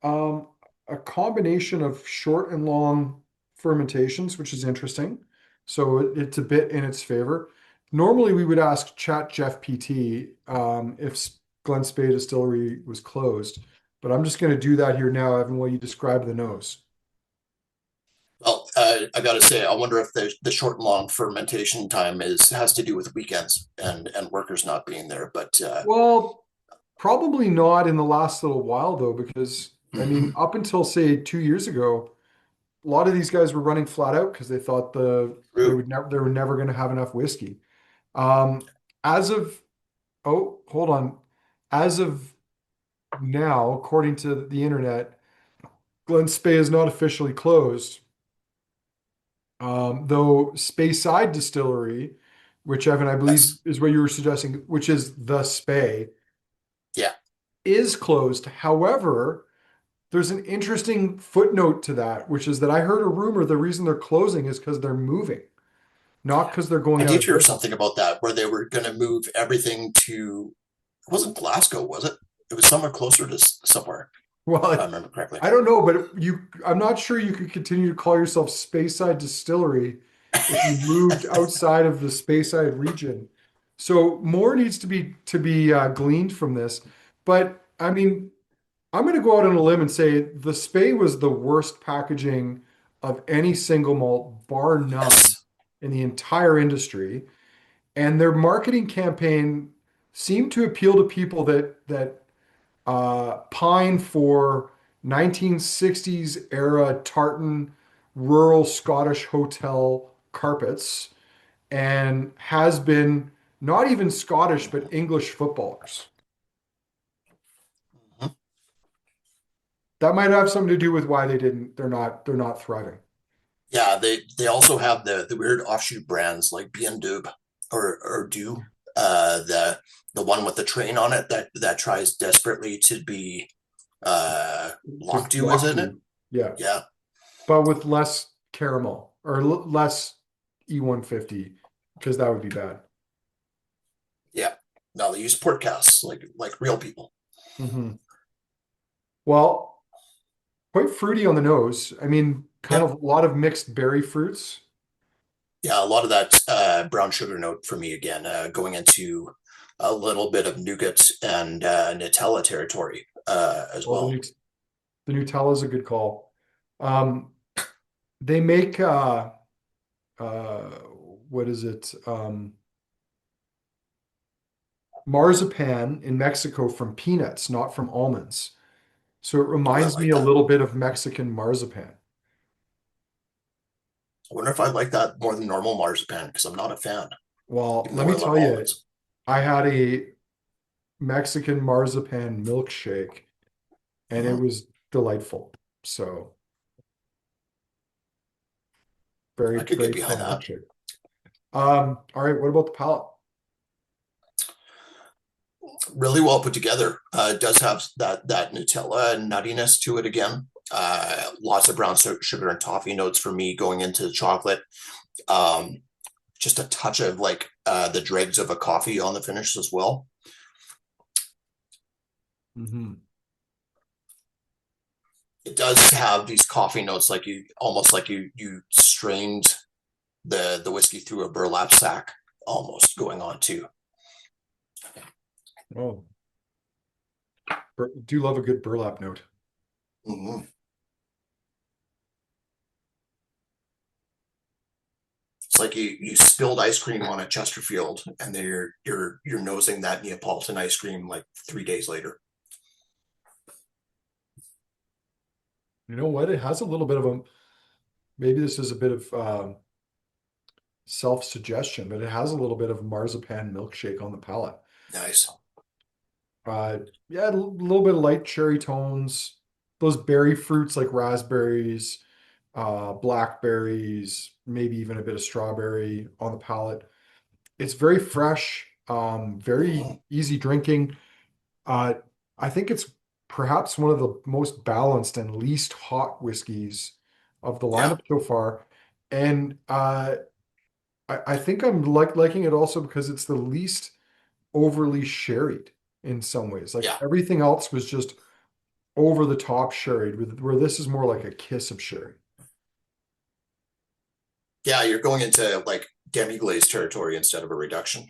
um a combination of short and long fermentations, which is interesting. So it's a bit in its favor. Normally, we would ask Chat Jeff PT if Glen Spey Distillery was closed, but I'm just going to do that here now, Evan, while you describe the nose. Well, I got to say, I wonder if the short and long fermentation time is has to do with weekends and workers not being there. But Well, probably not in the last little while though, because I mean, mhm, up until say 2 years ago, a lot of these guys were running flat out because they thought true. they were never going to have enough whiskey. Um, as of hold on, as of now, according to the internet, Glen Spey is not officially closed. Though Speyside Distillery, which Evan, I believe Yes. is what you were suggesting, which is the Spey, Yeah. is closed. However, there's an interesting footnote to that, which is that I heard a rumor the reason they're closing is because they're moving, not because they're I going out did of hear business. something about that where they were going to move everything to. It wasn't Glasgow, was it? It was somewhere closer to somewhere, if I Well, remember correctly. I don't know, but I'm not sure you could continue to call yourself Speyside Distillery if you moved outside of the Speyside region. So more needs to be gleaned from this. But I mean, I'm going to go out on a limb and say the Spey was the worst packaging of any single malt, bar none, Yes. in the entire industry. And their marketing campaign seemed to appeal to people that pine for 1960s era tartan rural Scottish hotel carpets and has been not even Scottish but English footballers. Mhm. That might have something to do with why they're not thriving. Yeah, they also have the weird offshoot brands like B and Dub or Do, the one with the train on it that tries desperately to be Just Longtu, isn't it? Lockheed, yeah, Yeah, but with less caramel or less E150 because that would be bad. yeah. No, they use port casks like real people. Mhm. Well, quite fruity on the nose. I mean, kind of Yep. a lot of mixed berry fruits. Yeah, a lot of that brown sugar note for me again, going into a little bit of nougat and Nutella territory as Well, well. the Nutella is a good call. Um, they make uh, what is it? Marzipan in Mexico from peanuts, not from almonds. So it Oh, I reminds me like a that. little bit of Mexican marzipan. I wonder if I like that more than normal marzipan because I'm not a fan, Well, even let though me I love tell you, almonds. I had a Mexican marzipan milkshake and it Mhm. was delightful. So very, I could get very behind strong that. milkshake. All right, what about the palate? Really well put together. It does have that Nutella nuttiness to it again. Lots of brown sugar and toffee notes for me going into the chocolate. Um, just a touch of like the dregs of a coffee on the finish as well. Mm-hmm. It does have these coffee notes, like you almost like you strained the whiskey through a burlap sack, almost going on too. Oh, do love a good burlap note. Mm-hmm. It's like you spilled ice cream on a Chesterfield, and then you're nosing that Neapolitan ice cream like 3 days later. You know what? It has a little bit of a, maybe this is a bit of self-suggestion, but it has a little bit of marzipan milkshake on the palate. Nice. Uh, yeah, a little bit of light cherry tones. Those berry fruits like raspberries, blackberries, maybe even a bit of strawberry on the palate. It's very fresh, very Mm-hmm. easy drinking. Uh, I think it's perhaps one of the most balanced and least hot whiskeys of the Yeah, lineup so far. And I think I'm liking it also because it's the least overly sherried in some ways. Like yeah, everything else was just over the top sherried, with where this is more like a kiss of sherry. yeah. You're going into like demi glaze territory instead of a reduction.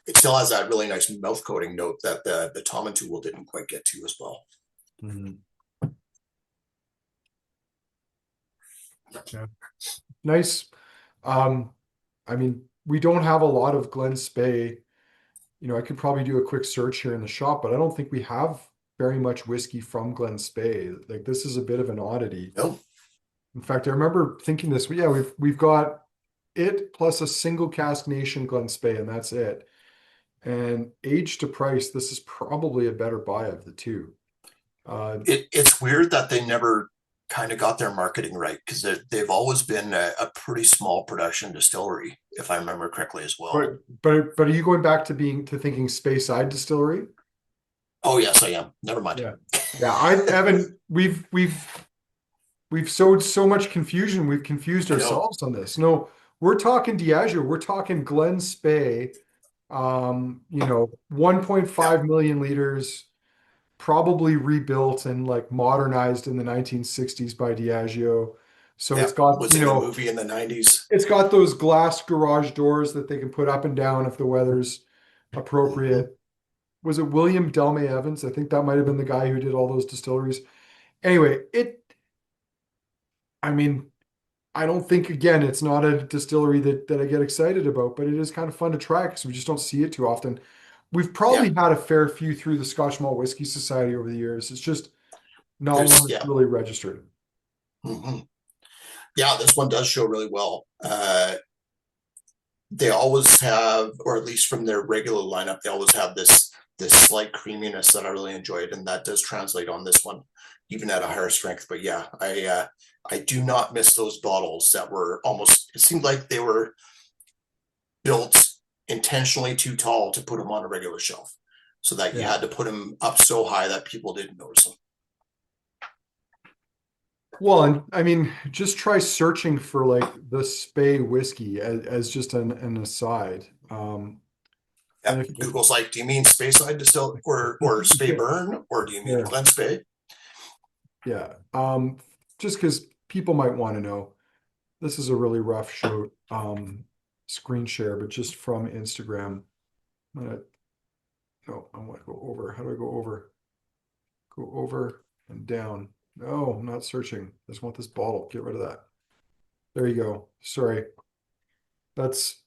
It still has that really nice mouth coating note that the Tomintoul didn't quite get to as well. Mhm. Yeah. Nice. Um, I mean, we don't have a lot of Glen Spey. I could probably do a quick search here in the shop, but I don't think we have very much whiskey from Glen Spey. Like this is a bit of an oddity. No, In fact, I remember thinking this. Yeah, we've got it plus a single cask nation Glen Spey, and that's it. And age to price, this is probably a better buy of the two. Uh, it's weird that they never kind of got their marketing right, because they've always been a pretty small production distillery, if I remember correctly as well. but are you going back to thinking Speyside Distillery? Oh yes, I am. Never mind. Yeah. Yeah, I haven't we've sowed so much confusion. We've confused I know. ourselves on this. No, we're talking Diageo. We're talking Glen Spey. 1.5 Yeah, million liters, probably rebuilt and like modernized in the 1960s by Diageo. So yeah. it's got, Was in a movie in the 90s. it's got those glass garage doors that they can put up and down if the weather's Mm-hmm. appropriate. Was it William Delmay Evans? I think that might have been the guy who did all those distilleries. Anyway, I mean, I don't think, again, it's not a distillery that I get excited about, but it is kind of fun to try because we just don't see it too often. We've Yeah, probably had a fair few through the Scotch Malt Whisky Society over the years. It's just not one there's that's yeah. really registered. Mm-hmm. Yeah, this one does show really well. They always have, or at least from their regular lineup, they always have this slight creaminess that I really enjoyed, and that does translate on this one, even at a higher strength. But yeah, I do not miss those bottles that were almost. It seemed like they were built intentionally too tall to put them on a regular shelf, so that you Yeah. had to put them up so high that people didn't notice them. Well, and I mean, just try searching for like the Spey whiskey as just an aside. Yeah, And if Google's like, do you mean Speyside Distill or Spey Burn, or do you mean yeah, Glen Spey? yeah. Just because people might want to know, this is a really rough show screen share, but just from Instagram. I'm gonna no, I want to go over. How do I go over? Go over and down. No, I'm not searching. I just want this bottle. Get rid of that. There you go. Sorry. That's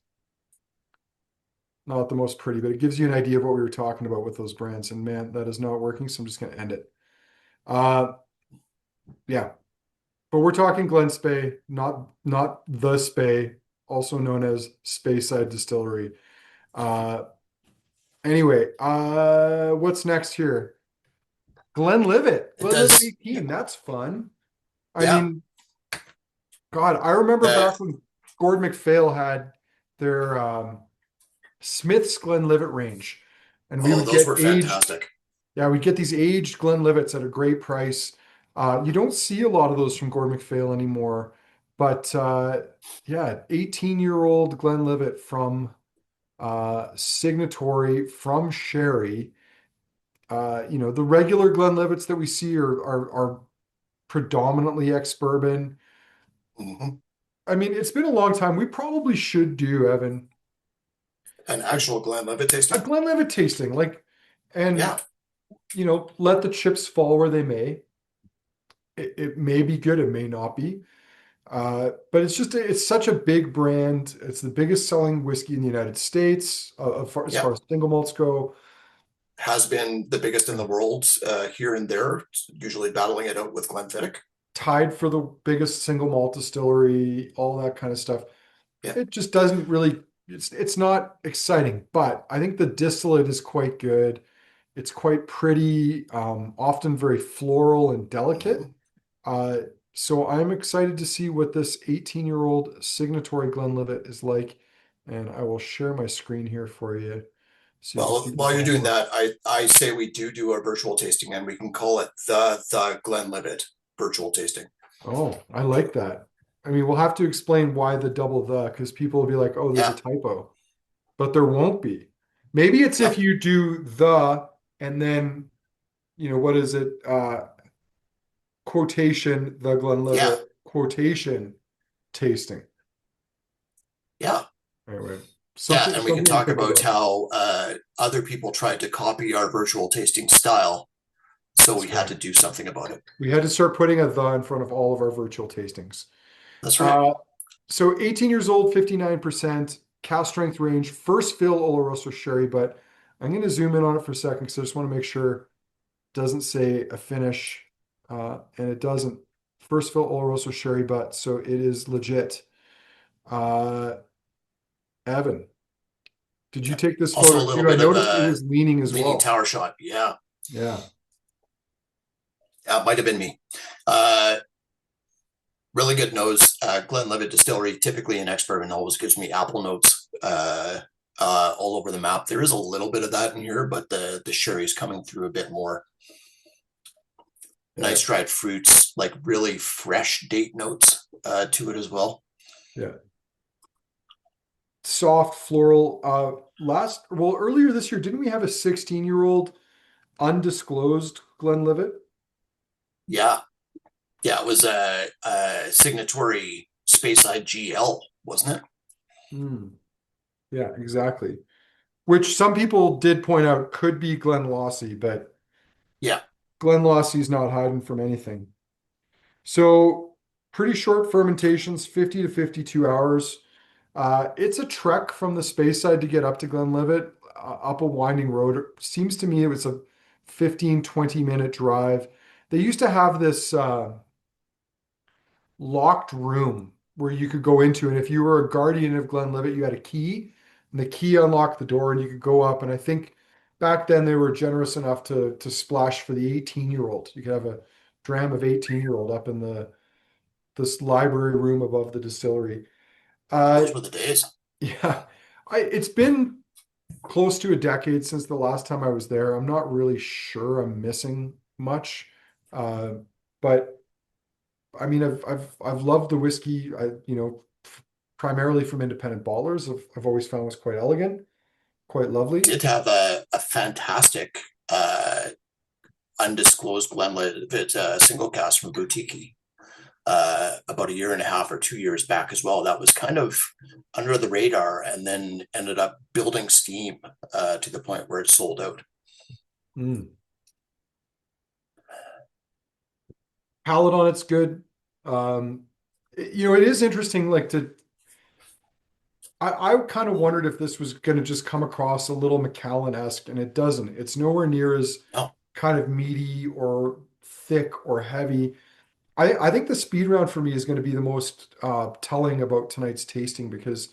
not the most pretty, but it gives you an idea of what we were talking about with those brands. And man, that is not working. So I'm just going to end it. Uh, yeah, but we're talking Glen Spey, not the Spey, also known as Speyside Distillery. Uh, anyway, what's next here? Glenlivet, It Glenlivet does. 18. That's fun. I Yeah. mean, God, I remember The back when Gord MacPhail had their Smith's Glenlivet range, and we Oh, would those get were aged. fantastic. Yeah, we'd get these aged Glenlivets at a great price. You don't see a lot of those from Gordon MacPhail anymore, but yeah, 18-year-old Glenlivet from Signatory from Sherry. The regular Glenlivets that we see are predominantly ex-bourbon. Hmm. I mean, it's been a long time. We probably should do, Evan, An a, actual Glenlivet a tasting. Glenlivet tasting, and Yeah. let the chips fall where they may. It may be good, it may not be. But it's such a big brand. It's the biggest selling whiskey in the United States, as Yeah. far as single malts go. Has been the biggest in Yeah. the world here and there, usually battling it out with Glenfiddich. Tied for the biggest single malt distillery, all that kind of stuff. Yeah. It just doesn't really, it's not exciting, but I think the distillate is quite good. It's quite pretty, often very floral and delicate. Mhm. Uh, so I'm excited to see what this 18-year-old Signatory Glenlivet is like. And I will share my screen here for you so you can Well, see while this you're all doing work. that, I say we do a virtual tasting, and we can call it the Glenlivet virtual tasting. Oh, I like that. I mean, we'll have to explain why the double the, because people will be like, oh, there's a Yeah. typo, but there won't be. Maybe it's if Yep. you do the and then, what is it? Quotation, the Yeah. Glenlivet quotation tasting. Yeah. Anyway, Yeah. something And we can something to talk think about about. how other people tried to copy our virtual tasting style, so we That's had right. to do something about it. We had to start putting a the in front of all of our virtual tastings. That's right. Uh, so 18 years old, 59%, Cask Strength range, first fill Oloroso sherry, but I'm going to zoom in on it for a second because I just want to make sure it doesn't say a finish, and it doesn't. First fill Oloroso sherry, but so it is legit. Uh, Evan, did you Yeah. take this Also photo a little too? I bit of noticed it a was leaning as leaning well. tower shot. Yeah. Yeah, it might have been me. Uh, really good nose. Glenlivet Distillery, typically an expert, and always gives me apple notes all over the map. There is a little bit of that in here, but the sherry is coming through a bit more. Yeah, Nice dried fruits, like really fresh date notes to it as well. yeah. Soft floral. Earlier this year, didn't we have a 16-year-old undisclosed Glenlivet? Yeah, yeah, it was a signatory Speyside GL, wasn't it? Hmm. Yeah, exactly. Which some people did point out could be Glenlawsy, but Yeah, Glenlawsy's not hiding from anything. So pretty short fermentations, 50 to 52 hours. It's a trek from the Speyside to get up to Glenlivet, up a winding road. It seems to me it was a 15, 20-minute drive. They used to have this locked room where you could go into, and if you were a guardian of Glenlivet, you had a key, and the key unlocked the door, and you could go up. And I think back then they were generous enough to splash for the 18-year-old. You could have a dram of 18-year-old up in the this library room above the distillery. Uh, those were the days. yeah, it's been close to a decade since the last time I was there. I'm not really sure I'm missing much, uh, but I mean, I've loved the whiskey. Primarily from independent ballers. I've always found was quite elegant, quite lovely. Did have a fantastic undisclosed Glenlivet single cast from Boutique about a year and a half or 2 years back as well. That was kind of under the radar and then ended up building steam to the point where it sold out. Mm. Palate on it's good. It is interesting. I kind of wondered if this was going to just come across a little Macallan-esque, and it doesn't. It's nowhere near as Oh, kind of meaty or thick or heavy. I think the speed round for me is going to be the most telling about tonight's tasting because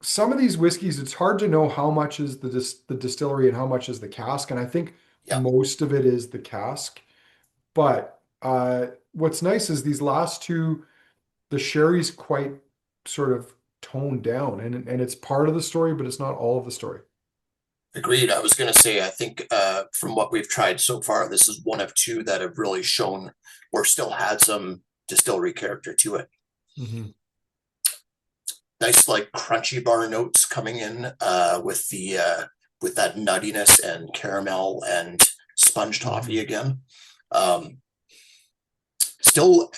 some of these whiskeys, it's hard to know how much is the distillery and how much is the cask. And I think yeah. most of it is the cask. But what's nice is these last two, the sherry's quite sort of toned down, and it's part of the story, but it's not all of the story. Agreed. I was going to say, I think from what we've tried so far, this is one of two that have really shown or still had some distillery character to it. Hmm. Nice, like crunchy bar notes coming in with that nuttiness and caramel and sponge toffee Hmm. again. Um, Still,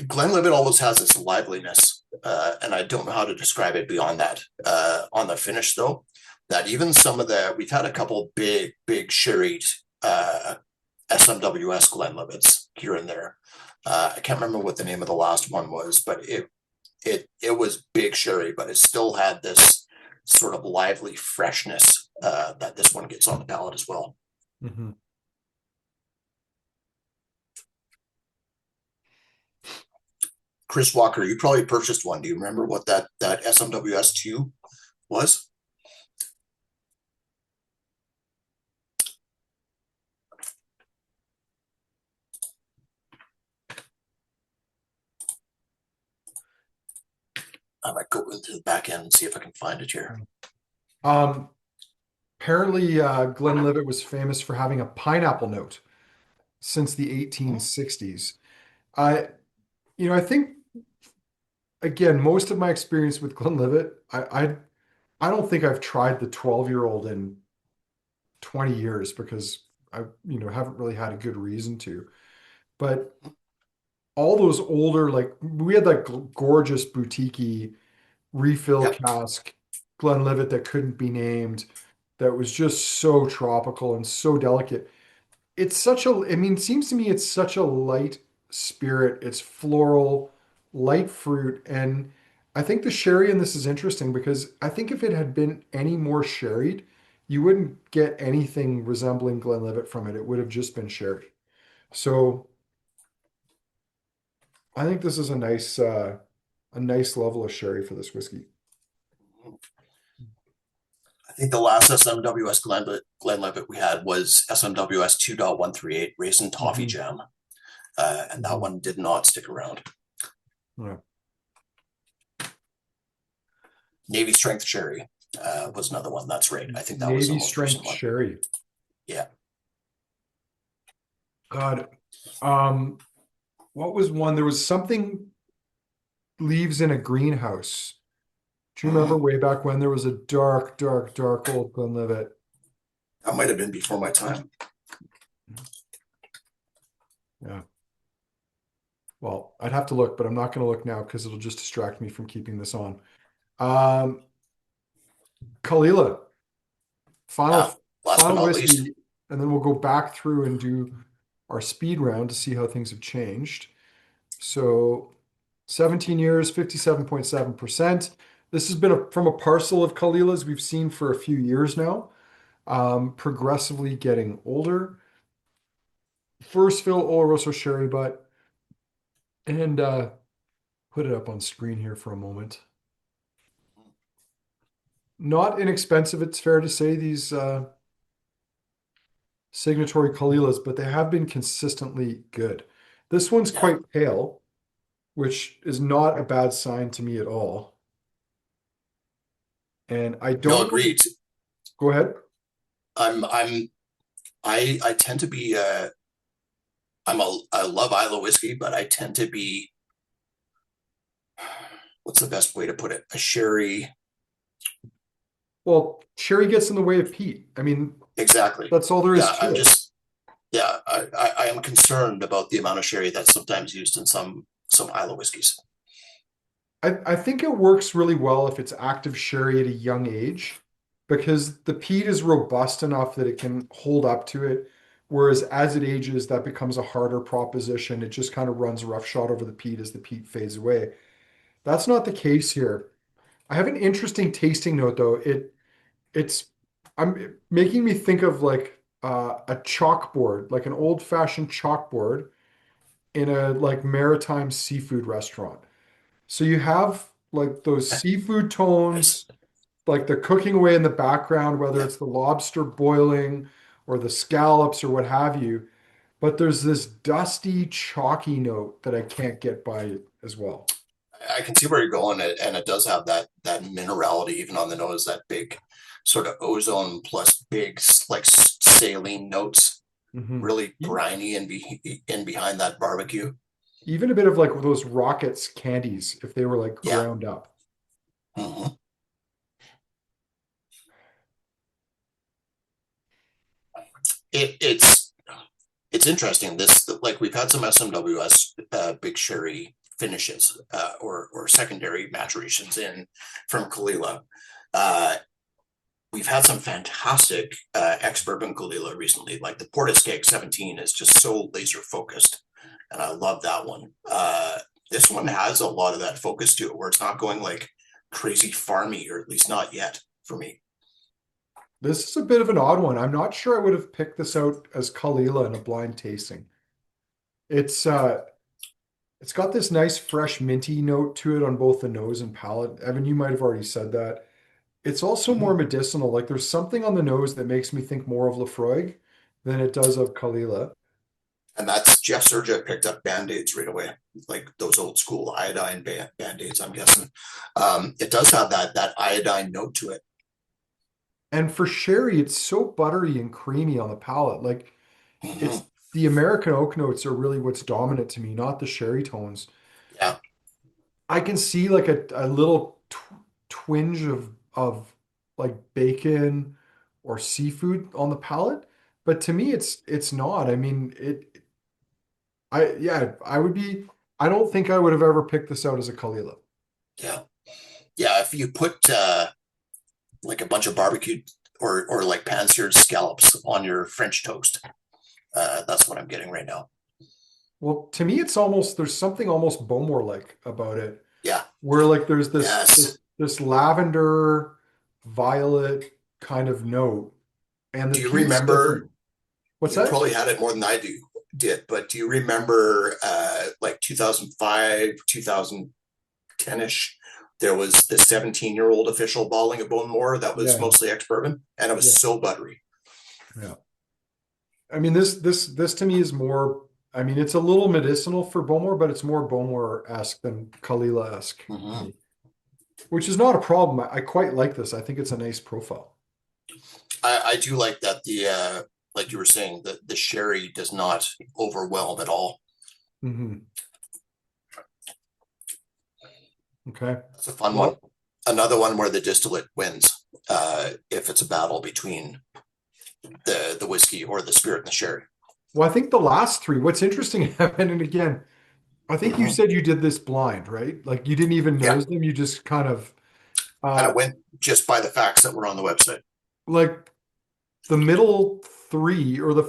Glenlivet always has this liveliness, and I don't know how to describe it beyond that. On the finish, though, that even some of we've had a couple big sherried SMWS Glenlivets here and there. I can't remember what the name of the last one was, but it was big sherry, but it still had this sort of lively freshness that this one gets on the palate as well. Hmm. Chris Walker, you probably purchased one. Do you remember what that SMWS2 was? I might go into the back end and see if I can find it here. Um, Apparently, Glenlivet was famous for having a pineapple note since the Hmm. 1860s. I, I think again, most of my experience with Glenlivet, I don't think I've tried the 12-year-old in 20 years because I, haven't really had a good reason to. But all those older, like we had that gorgeous boutique refill Yep. cask Glenlivet that couldn't be named, that was just so tropical and so delicate. It's such a, I mean, it seems to me it's such a light spirit. It's floral, light fruit. And I think the sherry in this is interesting because I think if it had been any more sherried, you wouldn't get anything resembling Glenlivet from it. It would have just been sherry. So I think this is a nice level of sherry for this whiskey. I think the last SMWS Glenlivet we had was SMWS 2.138 Raisin Toffee Hmm. Jam. And that Hmm. one did not stick around. Yeah. Navy Strength Sherry was another one. That's right. I think that was the Navy most recent strength one. sherry. Yeah. God. Um, what was one? There was something leaves in a greenhouse. Do you remember Mm-hmm. way back when there was a dark old Glenlivet? That might have been before my time. Yeah. Well, I'd have to look, but I'm not going to look now because it'll just distract me from keeping this on. Um, Caol Ila, Yeah. Last but final not least. whiskey, and then we'll go back through and do our speed round to see how things have changed. So 17 years, 57.7%. This has been from a parcel of Caol Ilas we've seen for a few years now, progressively getting older. First fill Oloroso sherry butt, and put it up on screen here for a moment. Not inexpensive, it's fair to say, these Signatory Caol Ilas, but they have been consistently good. This one's Yeah. quite pale, which is not a bad sign to me at all. And I No, don't know. agreed. Go ahead. I'm I tend to be I love Isla whiskey, but I tend to be, what's the best way to put it? A sherry. Well, sherry gets in the way of peat. I mean, Exactly. that's all there is Yeah, to it. I am concerned about the amount of sherry that's sometimes used in some Isla whiskeys. I think it works really well if it's active sherry at a young age because the peat is robust enough that it can hold up to it. Whereas as it ages, that becomes a harder proposition. It just kind of runs roughshod over the peat as the peat fades away. That's not the case here. I have an interesting tasting note though. It's I'm making me think of like a chalkboard, like an old-fashioned chalkboard in a like maritime seafood restaurant. So you have like those seafood Nice. tones, like they're cooking away in the background, whether Yeah, it's the lobster boiling or the scallops or what have you. But there's this dusty, chalky note that I can't get by as well. I can see where you're going, and it does have that minerality even on the nose, that big sort of ozone plus big like saline notes, Mhm. really briny in behind that barbecue. Even a bit of like those Rockets candies if they were like Yeah. ground up. Mhm. It's interesting. This like we've had some SMWS big sherry finishes or secondary maturations in from Caol Ila. Uh, we've had some fantastic ex-bourbon Caol Ila recently. Like the Portiskeag 17 is just so laser focused, and I love that one. This one has a lot of that focus to it, where it's not going like crazy farmy, or at least not yet for me. This is a bit of an odd one. I'm not sure I would have picked this out as Caol Ila in a blind tasting. It's it's got this nice fresh minty note to it on both the nose and palate. Evan, you might have already said that. It's also more Mhm. medicinal. Like there's something on the nose that makes me think more of Lafroig than it does of Caol Ila. And that's Jeff Serja picked up band-aids right away, like those old school iodine band-aids, I'm guessing. It does have that iodine note to it. And for sherry, it's so buttery and creamy on the palate. Like Mhm. it's the American oak notes are really what's dominant to me, not the sherry tones. Yeah, I can see like a little twinge of like bacon or seafood on the palate, but to me it's not. I mean, I would be I don't think I would have ever picked this out as a Caol Ila. yeah, yeah. If you put like a bunch of barbecued or like pan-seared scallops on your French toast, that's what I'm getting right now. Well, to me it's almost there's something almost Bowmore like about it, Yeah. where like there's Yes. this lavender violet kind of note and the Do you peat's different. remember? What's You that? probably had it more than I did, but do you remember like 2005, 2010-ish? There was the 17-year-old official bottling of Bone that was Yeah. mostly ex-bourbon, and it was Yeah. so buttery. Yeah. I mean, this to me is more. I mean, it's a little medicinal for Bowmore, but it's more Bowmore-esque than Caol Ila-esque to Mhm. me, which is not a problem. I quite like this. I think it's a nice profile. I do like that like you were saying, the sherry does not overwhelm at all. Hmm. Okay. It's a fun one. Well, Another one where the distillate wins if it's a battle between the whiskey or the spirit and the sherry. I think the last three. What's interesting, Evan, and again, I think you Mhm. said you did this blind, right? Like you didn't even Yeah, nose them. You just kind of kind uh of went just by the facts that were on the website. like the middle three or the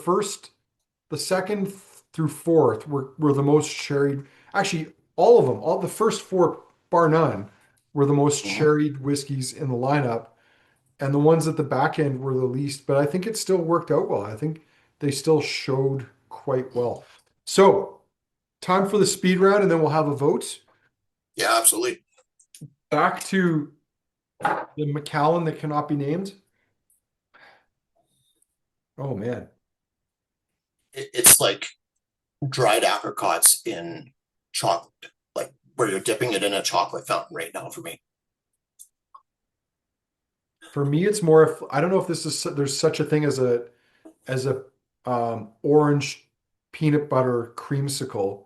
second through fourth were the most cherried. Actually, all of them, all the first four, bar none, were the most Mhm. cherried whiskeys in the lineup, and the ones at the back end were the least. But I think it still worked out well. I think they still showed quite well. So, time for the speed round, and then we'll have a vote. Yeah, absolutely. Back to the Macallan that cannot be named. Oh man. It's like dried apricots in chocolate, like where you're dipping it in a chocolate fountain right now for me. For me, it's more if I don't know if this is there's such a thing as a orange peanut butter creamsicle,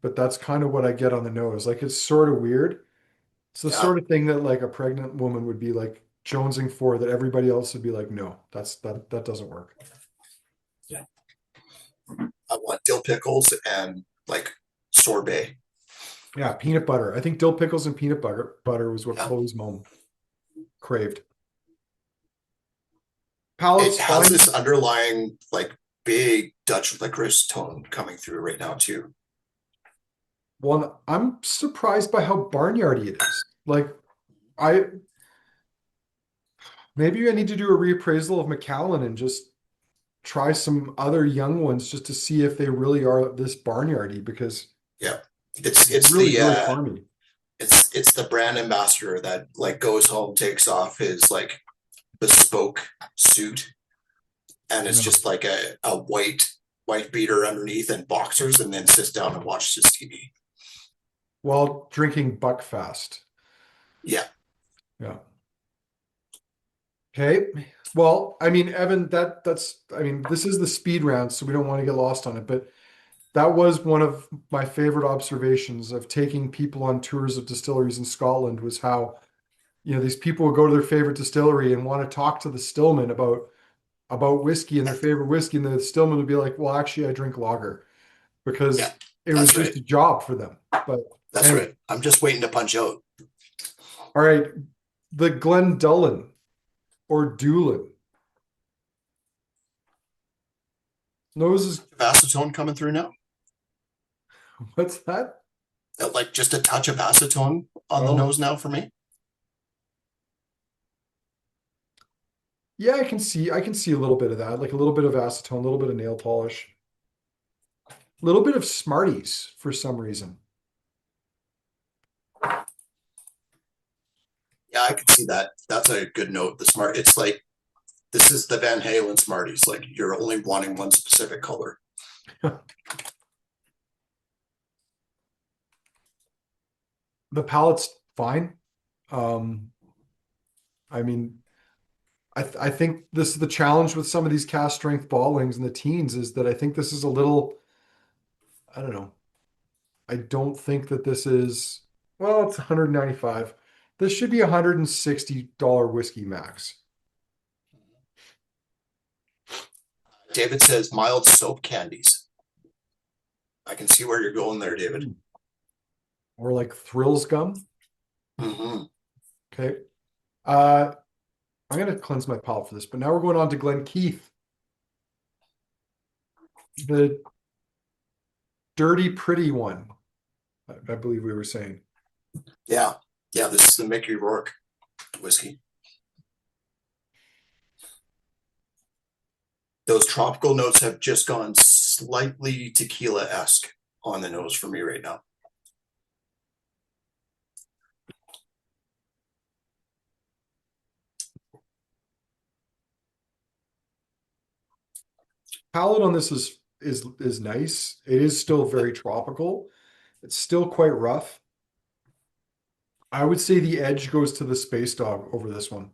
but that's kind of what I get on the nose. Like it's sort of weird. It's the Yeah, sort of thing that like a pregnant woman would be like jonesing for that everybody else would be like, no, that doesn't work. yeah. I want dill pickles and like sorbet. Yeah, peanut butter. I think dill pickles and peanut butter was what Yeah. Chloe's mom craved. Palate's It has fine. this underlying like big Dutch licorice tone coming through right now too. Well, I'm surprised by how barnyardy it is. Like I maybe I need to do a reappraisal of Macallan and just try some other young ones just to see if they really are this barnyardy because Yeah. It's it's it's really, the really farmy. it's the brand ambassador that like goes home, takes off his like bespoke suit, and it's Yeah. just like a white beater underneath and boxers, and then sits down and watches his TV. while drinking Buckfast. Yeah. Yeah. Okay. Well, I mean, Evan, that's I mean, this is the speed round, so we don't want to get lost on it, but that was one of my favorite observations of taking people on tours of distilleries in Scotland was how, these people would go to their favorite distillery and want to talk to the stillman about whiskey and their favorite whiskey, and the stillman would be like, "Well, actually, I drink lager," Yeah. because it was That's just right. a job for them. But That's anyway, right. I'm just waiting to punch out. all right, the Glendullan or Doolin. Nose is Acetone coming through now. what's that? Like just a touch of acetone on the Oh, nose now for me. yeah, I can see a little bit of that, like a little bit of acetone, a little bit of nail polish, a little bit of Smarties for some reason. Yeah, I can see that. That's a good note. The smart. It's like this is the Van Halen Smarties. Like you're only wanting one specific color. The palate's fine. Um, I mean, I think this is the challenge with some of these cast strength ballings in the teens is that I think this is a little, I don't know. I don't think that this is, well, it's 195. This should be $160 whiskey max. David says mild soap candies. I can see where you're going there, David. Hmm. Or like Thrills gum. Mm-hmm. Okay. Uh, I'm gonna cleanse my palate for this, but now we're going on to Glen Keith, the dirty pretty one. I believe we were saying. Yeah, yeah. This is the Mickey Rourke whiskey. Those tropical notes have just gone slightly tequila-esque on the nose for me right now. Palate on this is nice. It is still very tropical. It's still quite rough. I would say the edge goes to the Space Dog over this one,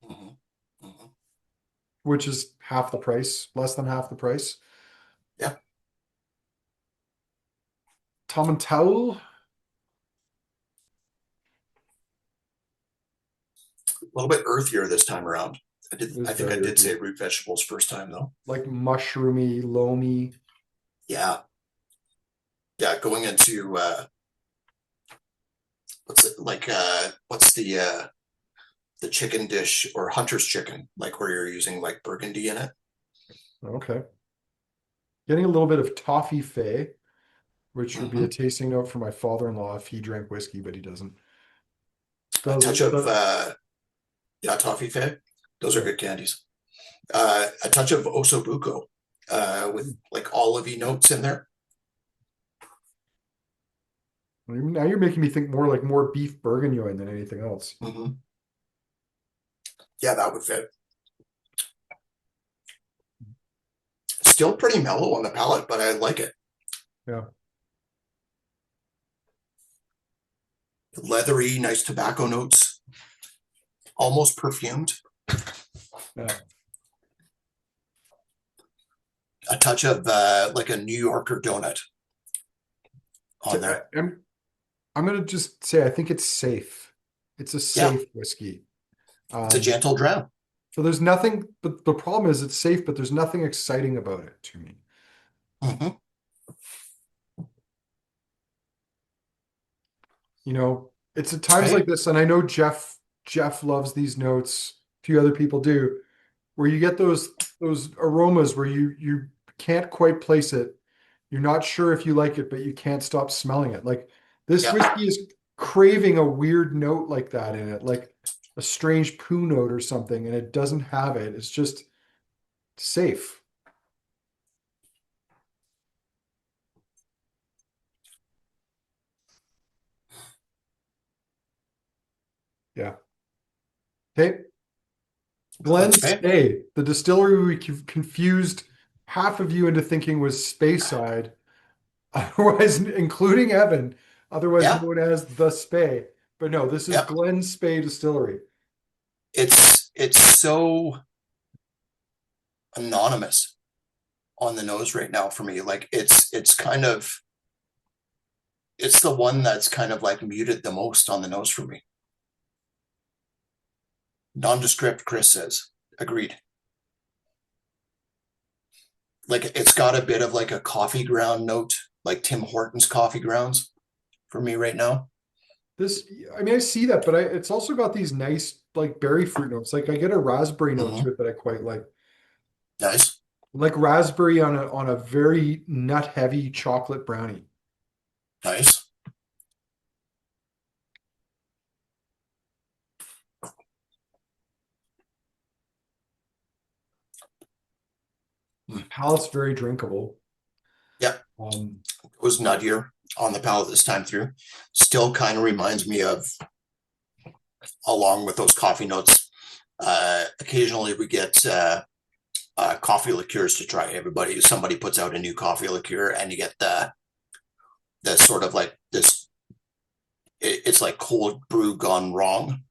Mm-hmm. Mm-hmm. which is half the price, less than half the price. Yeah, Tomintoul, a little bit earthier this time around. I did. it is I think I very did say earthy, root vegetables first time though. like mushroomy, loamy. Yeah, yeah. Going into what's it like? What's the chicken dish or hunter's chicken, like where you're using like burgundy in it. Okay. Getting a little bit of toffee fay, which would be a Mm-hmm. tasting note for my father-in-law if he drank whiskey, but he doesn't. A touch Doesn't, of does yeah, toffee fig. Those are yeah. good candies. A touch of osobuco with like olivey notes in there. Now you're making me think more beef bourguignon than anything else. Mm-hmm. Yeah, that would fit. Still pretty mellow on the palate, but I like it. Yeah. Leathery, nice tobacco notes, almost perfumed. Yeah. A touch of like a New Yorker donut So, on there. I'm gonna just say I think it's safe. It's a Yeah, safe whiskey. it's a Um, gentle dram. so there's nothing, but the problem is it's safe, but there's nothing exciting about it to me. Mm-hmm. It's at times like Hey, this, and I know Jeff loves these notes, a few other people do, where you get those aromas where you can't quite place it. You're not sure if you like it, but you can't stop smelling it. Like this yeah, whiskey is craving a weird note like that in it, like a strange poo note or something, and it doesn't have it. It's just safe. Yeah. Okay. Glen Glen Spey. Spey, the distillery we confused half of you into thinking was Speyside, otherwise including Evan. otherwise Yeah, known as the Spey. But no, this is yep. Glen Spey Distillery. It's so anonymous on the nose right now for me. Like it's kind of it's the one that's kind of like muted the most on the nose for me. Nondescript, Chris says. Agreed. Like it's got a bit of like a coffee ground note, like Tim Hortons coffee grounds for me right now. This, I mean, I see that, but it's also got these nice like berry fruit notes. Like I get a raspberry note to Mm-hmm. it that I quite Nice. like raspberry on a very nut heavy chocolate brownie. Nice. Mm. Palate's very drinkable. Yep. Um, It was nuttier on the palate this time through. Still kind of reminds me of, along with those coffee notes, occasionally we get coffee liqueurs to try. Somebody puts out a new coffee liqueur, and you get the sort of like this. It's like cold brew gone wrong,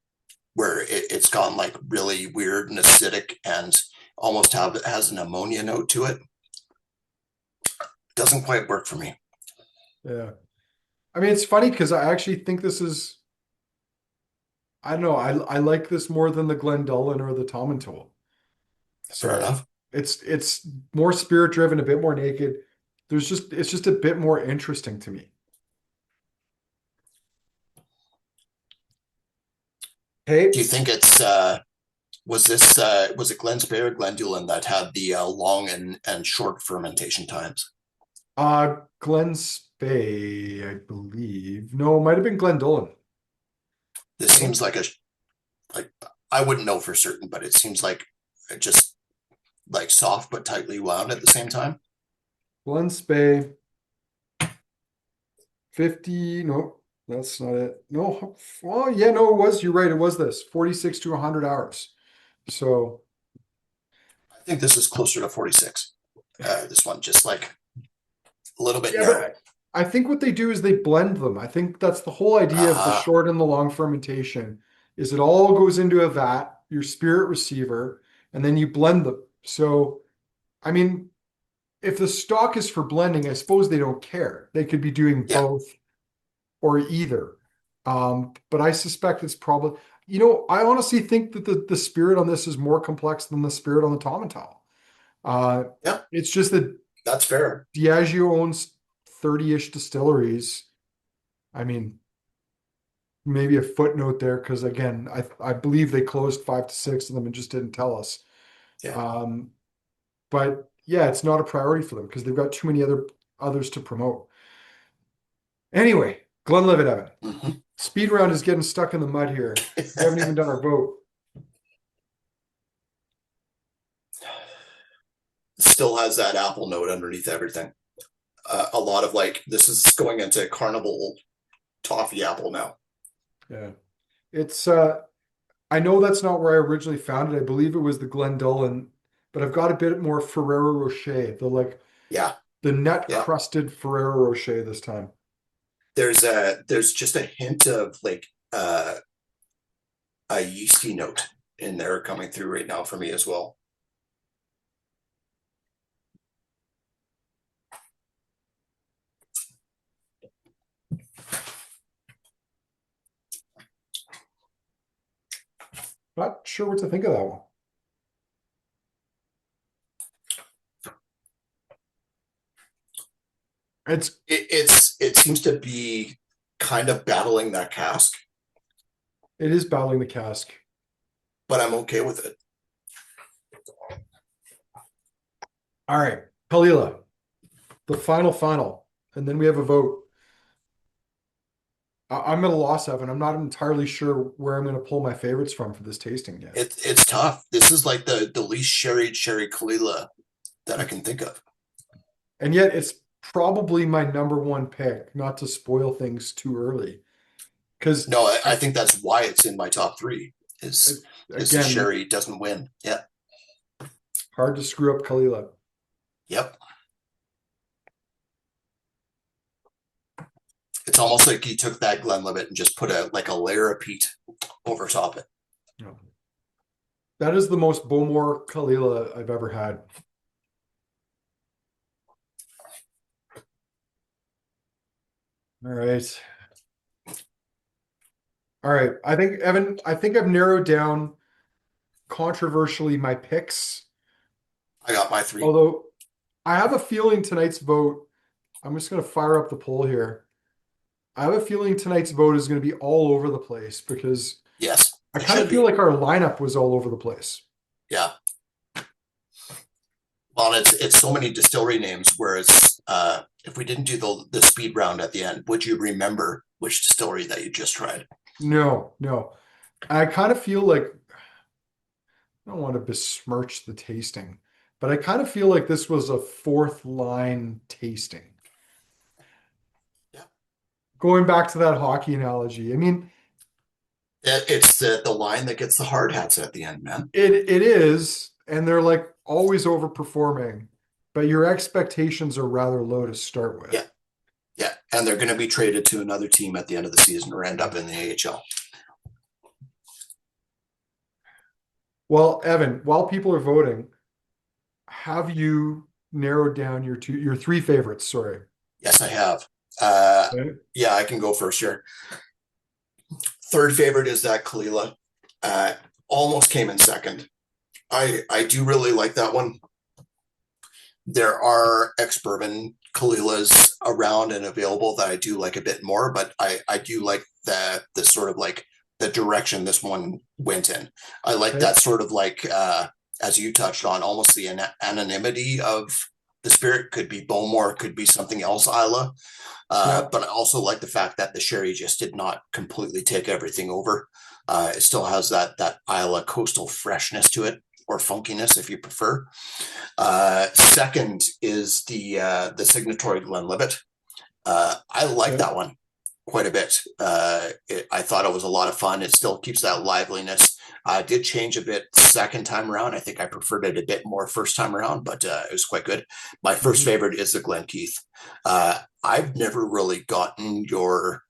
where it's gone like really weird and acidic, and almost has an ammonia note to it. Doesn't quite work for me. yeah. I mean, it's funny because I actually think this is, I don't know, I like this more than the Glendullan or the Tomintoul. Fair So enough. it's more spirit driven, a bit more naked. It's just a bit more interesting to me. Do Hey, you think it's was it Glen Spey or Glendullan that had the long and short fermentation times? Glen Spey, I believe. No, it might have been Glendullan. This I don't seems like I wouldn't know for certain, but it seems like just like soft but tightly wound at the same time. Glen Spey 50. No, that's not it. No, well, yeah, no, it was. You're right. It was this 46 to 100 hours. So, I think this is closer to 46. This one just like a little bit yeah, narrow. but I think what they do is they blend them. I think that's the whole idea of the Uh-huh. short and the long fermentation is it all goes into a vat, your spirit receiver, and then you blend them. So, I mean, if the stock is for blending, I suppose they don't care. They could be doing Yeah, both or either. But I suspect it's probably, I honestly think that the spirit on this is more complex than the spirit on the Tomintoul. Uh, yeah, it's just that that's fair. Diageo owns 30-ish distilleries. I mean, maybe a footnote there because again, I believe they closed 5 to 6 of them and just didn't tell us. Yeah. Um, but yeah, it's not a priority for them because they've got too many others to promote. Anyway, Glenlivet, Evan. Mm-hmm. Speed round is getting stuck in the mud here. We haven't even done our vote. Still has that apple note underneath everything. A lot of like this is going into carnival toffee apple now. Yeah. It's I know that's not where I originally found it. I believe it was the Glendullan, but I've got a bit more Ferrero Rocher, Yeah, the nut yeah. crusted Ferrero Rocher this time. There's just a hint of like a yeasty note in there coming through right now for me as well. Not sure what to think of that one. It's It seems to be kind of battling that cask, it is battling the cask. but I'm okay with it. All right, Caol Ila, the final, and then we have a vote. I'm at a loss, Evan. I'm not entirely sure where I'm going to pull my favorites from for this tasting yet. It's tough. This is like the least sherry Caol Ila that I can think of. And yet it's probably my number one pick, not to spoil things too early. Because No, I think that's why it's in my top three. Is the again, sherry doesn't win? Yeah, hard to screw up Caol Ila. yep. It's almost like you took that Glenlivet and just put a layer of peat over top it. Yeah. That is the most Bowmore Caol Ila I've ever had. All right. All right. I think, Evan, I think I've narrowed down controversially my picks. I got my three. Although I have a feeling tonight's vote, I'm just going to fire up the poll here. I have a feeling tonight's vote is going to be all over the place because Yes, I it kind of should feel be. like our lineup was all over the place. Yeah. Well, it's so many distillery names. Whereas if we didn't do the speed round at the end, would you remember which distillery that you just tried? No, no. I kind of feel like I don't want to besmirch the tasting, but I kind of feel like this was a fourth line tasting. Yeah. Going back to that hockey analogy, I mean, It's the line that gets the hard hats at the end, man. it is, and they're like always overperforming, but your expectations are rather low to start with. Yeah. Yeah. And they're going to be traded to another team at the end of the season or end up in the AHL. Well, Evan, while people are voting, have you narrowed down your three favorites? Sorry. Yes, I have. Uh, Okay. yeah, I can go first here. Third favorite is that Caol Ila. Uh, almost came in second. I do really like that one. There are ex-bourbon Caol Ilas around and available that I do like a bit more, but I do like the sort of like the direction this one went in. I like Okay. that sort of like as you touched on, almost the anonymity of the spirit. Could be Bowmore, could be something else, Isla. Yeah. But I also like the fact that the sherry just did not completely take everything over. It still has that Isla coastal freshness to it, or funkiness if you prefer. Second is the Signatory Glenlivet. I like Okay. that one quite a bit. I thought it was a lot of fun. It still keeps that liveliness. I did change a bit second time around. I think I preferred it a bit more first time around, but it was quite good. My first Mhm. favorite is the Glen Keith. I've never really gotten your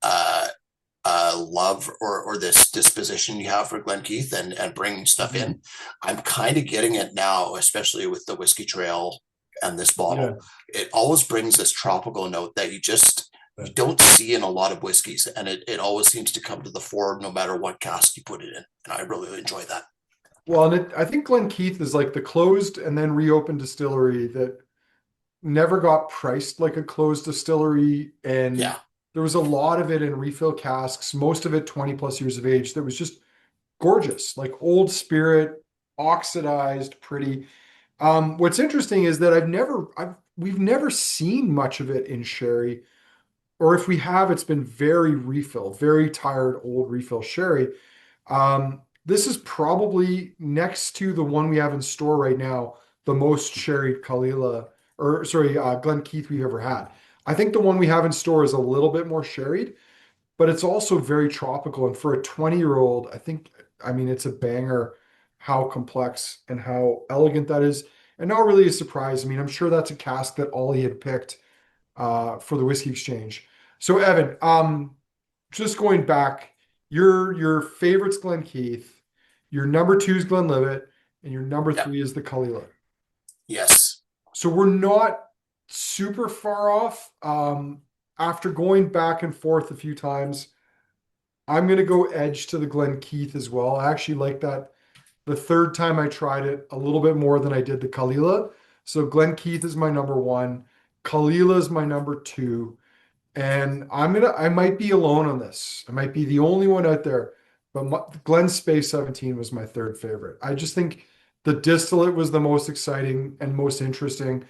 uh, love or this disposition you have for Glen Keith and bringing stuff Mhm. in. I'm kind of getting it now, especially with the Whiskey Trail and this bottle. Yeah. It always brings this tropical note that you don't see in a lot of whiskeys, and it always seems to come to the fore no matter what cask you put it in, and I really enjoy that. Well, and I think Glen Keith is like the closed and then reopened distillery that never got priced like a closed distillery. And Yeah. there was a lot of it in refill casks, most of it 20 plus years of age, that was just gorgeous, like old spirit, oxidized, pretty. What's interesting is that we've never seen much of it in sherry, or if we have, it's been very refill, very tired old refill sherry. This is probably next to the one we have in store right now, the most sherried Caol Ila, or sorry, Glen Keith we've ever had. I think the one we have in store is a little bit more sherried, but it's also very tropical. And for a 20-year-old, I mean, it's a banger how complex and how elegant that is. And not really a surprise. I mean, I'm sure that's a cask that Ollie had picked for the whiskey exchange. So, Evan, just going back, your favorite's Glen Keith, your number two is Glenlivet, and your number Yeah. three is the Caol Ila. Yes. So we're not super far off. After going back and forth a few times, I'm gonna go edge to the Glen Keith as well. I actually like that the third time I tried it a little bit more than I did the Caol Ila. So Glen Keith is my number one. Caol Ila is my number two. And I might be alone on this. I might be the only one out there, but Glen Spey 17 was my third favorite. I just think the distillate was the most exciting and most interesting.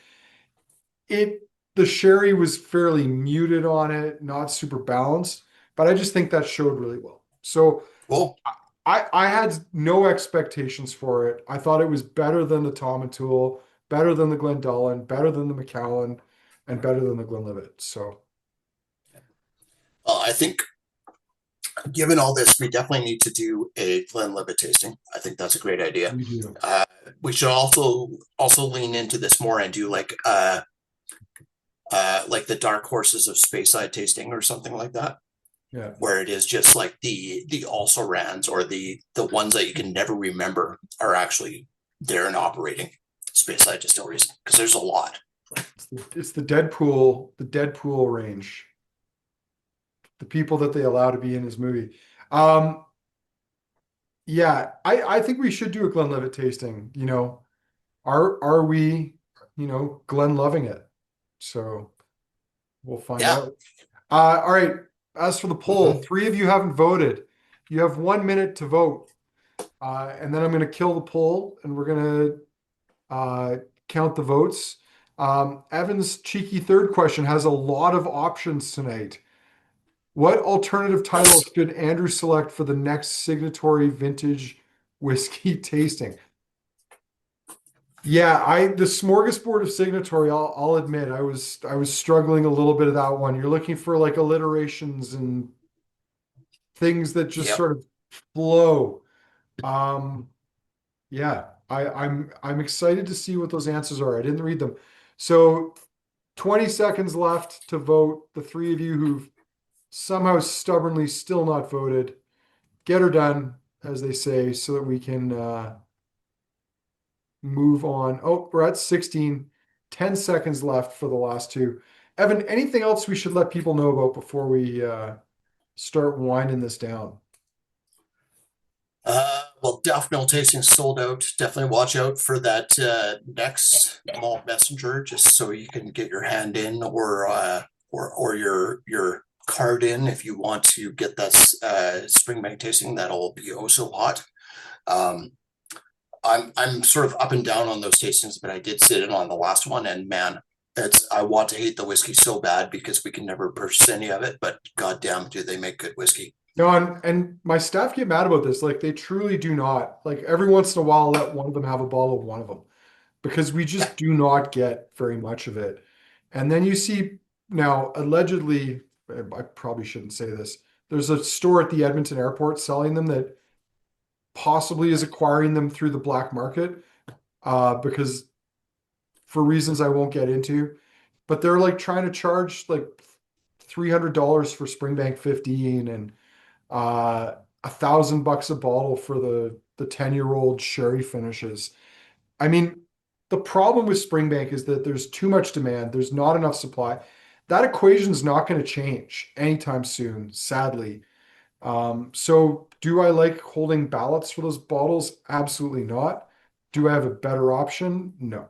The sherry was fairly muted on it, not super balanced, but I just think that showed really well. So Cool. I had no expectations for it. I thought it was better than the Tomintoul, better than the Glendullan, better than the Macallan, and better than the Glenlivet. So I think given all this, we definitely need to do a Glenlivet tasting. I think that's a great idea. we do. We should also lean into this more and do like like the dark horses of Speyside tasting or something like that, Yeah. where it is just like the also rans or the ones that you can never remember are actually there and operating Speyside distilleries because there's a lot. It's the Deadpool range, the people that they allow to be in his movie. Um, yeah, I think we should do a Glenlivet tasting. Are we, Glen loving it? So we'll find Yeah. out. All right. As for the poll, Mm-hmm. three of you haven't voted. You have 1 minute to vote. And then I'm going to kill the poll and we're going to count the votes. Evan's cheeky third question has a lot of options tonight. What alternative title should Andrew select for the next signatory vintage whiskey tasting? Yeah, the smorgasbord of signatory, I'll admit, I was struggling a little bit of that one. You're looking for like alliterations and things that just Yep. sort of flow. Um, yeah, I'm excited to see what those answers are. I didn't read them. So 20 seconds left to vote. The three of you who've somehow stubbornly still not voted, get her done, as they say, so that we can move on. Oh, we're at 16. 10 seconds left for the last two. Evan, anything else we should let people know about before we start winding this down? Well, Daft Mill tasting sold out. Definitely watch out for that next malt messenger, just so you can get your hand in or your card in if you want to get that Springbank tasting. That'll be oh so hot. Um, I'm sort of up and down on those tastings, but I did sit in on the last one, and man, it's I want to hate the whiskey so bad because we can never purchase any of it. But goddamn, do they make good whiskey? No, and my staff get mad about this. Like they truly do not. Like every once in a while, let one of them have a bottle of one of them because we Yeah. just do not get very much of it. And then you see now, allegedly, I probably shouldn't say this. There's a store at the Edmonton airport selling them that possibly is acquiring them through the black market because for reasons I won't get into, but they're like trying to charge like $300 for Springbank 15 and uh $1,000 a bottle for the 10-year-old sherry finishes. I mean, the problem with Springbank is that there's too much demand, there's not enough supply. That equation is not going to change anytime soon, sadly. So do I like holding ballots for those bottles? Absolutely not. Do I have a better option? No.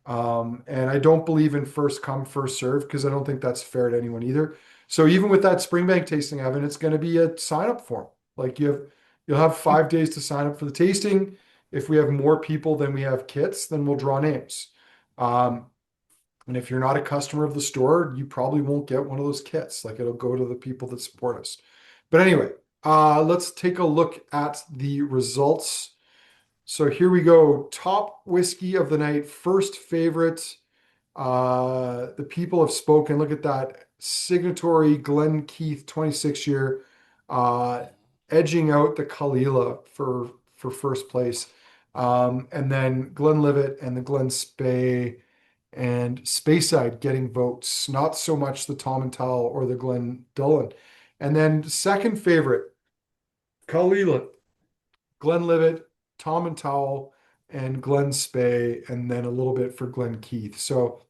And I don't believe in first come, first serve because I don't think that's fair to anyone either. So even with that Springbank tasting, Evan, it's going to be a sign up form. Like you'll have 5 days to sign up for the tasting. If we have more people than we have kits, then we'll draw names. Um, and if you're not a customer of the store, you probably won't get one of those kits. Like it'll go to the people that support us. But anyway, let's take a look at the results. So here we go. Top whiskey of the night, first favorite. The people have spoken. Look at that. Signatory Glen Keith, 26 year, uh, edging out the Caol Ila for first place. And then Glenlivet and the Glen Spey and Speyside getting votes, not so much the Tomintoul or the Glendullan. And then second favorite, Caol Ila, Glenlivet, Tomintoul, and Glen Spey, and then a little bit for Glen Keith. So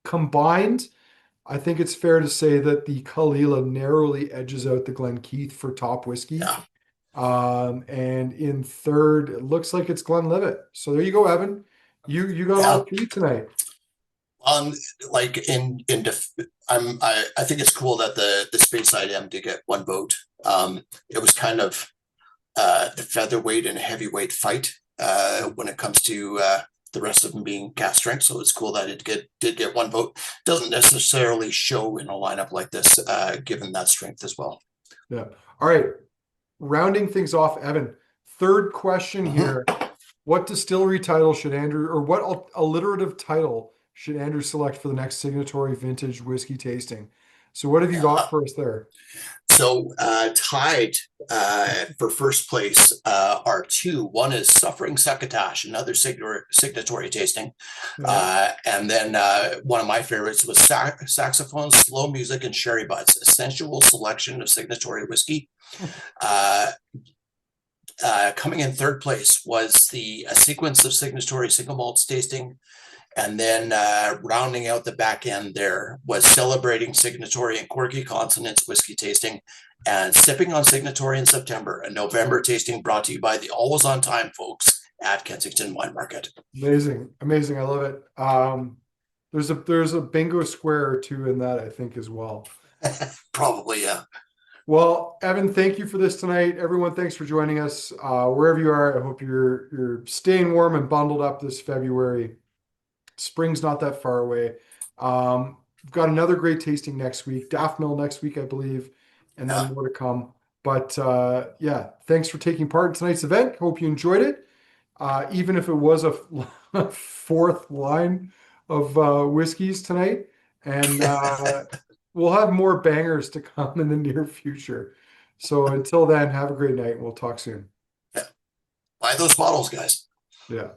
combined, I think it's fair to say that the Caol Ila narrowly edges out the Glen Keith for top whiskey. Yeah. And in third, it looks like it's Glenlivet. So there you go, Evan. You got Yeah. all three tonight. Um, like I think it's cool that the Speyside M did get one vote. It was kind of the featherweight and heavyweight fight when it comes to the rest of them being cast strength. So it's cool that did get one vote. Doesn't necessarily show in a lineup like this, given that strength as well. Yeah. All right. Rounding things off, Evan. Third question Mhm. here. What distillery title should Andrew, or what alliterative title should Andrew select for the next signatory vintage whiskey tasting? So what have you got Yeah. for us there? So tied for first place are two. One is Suffering Succotash, another signatory tasting. Yeah. And then one of my favorites was Saxophone, Slow Music, and Sherry Butts, a sensual selection of signatory whiskey. Uh, Coming in third place was the a sequence of signatory single malts tasting. And then rounding out the back end there was Celebrating Signatory and Quirky Consonants whiskey tasting and Sipping on Signatory in September, a November tasting brought to you by the Always on Time folks at Kensington Wine Market. Amazing. Amazing. I love it. There's a bingo square or two in that, I think, as well. Probably, yeah. Well, Evan, thank you for this tonight. Everyone, thanks for joining us. Wherever you are, I hope you're staying warm and bundled up this February. Spring's not that far away. We've got another great tasting next week, Daffodil next week, I believe, and then Yeah. more to come. But yeah, thanks for taking part in tonight's event. Hope you enjoyed it. Even if it was a fourth line of whiskeys tonight. And we'll have more bangers to come in the near future. So until then, have a great night. We'll talk soon. Yeah. Buy those bottles, guys. Yeah.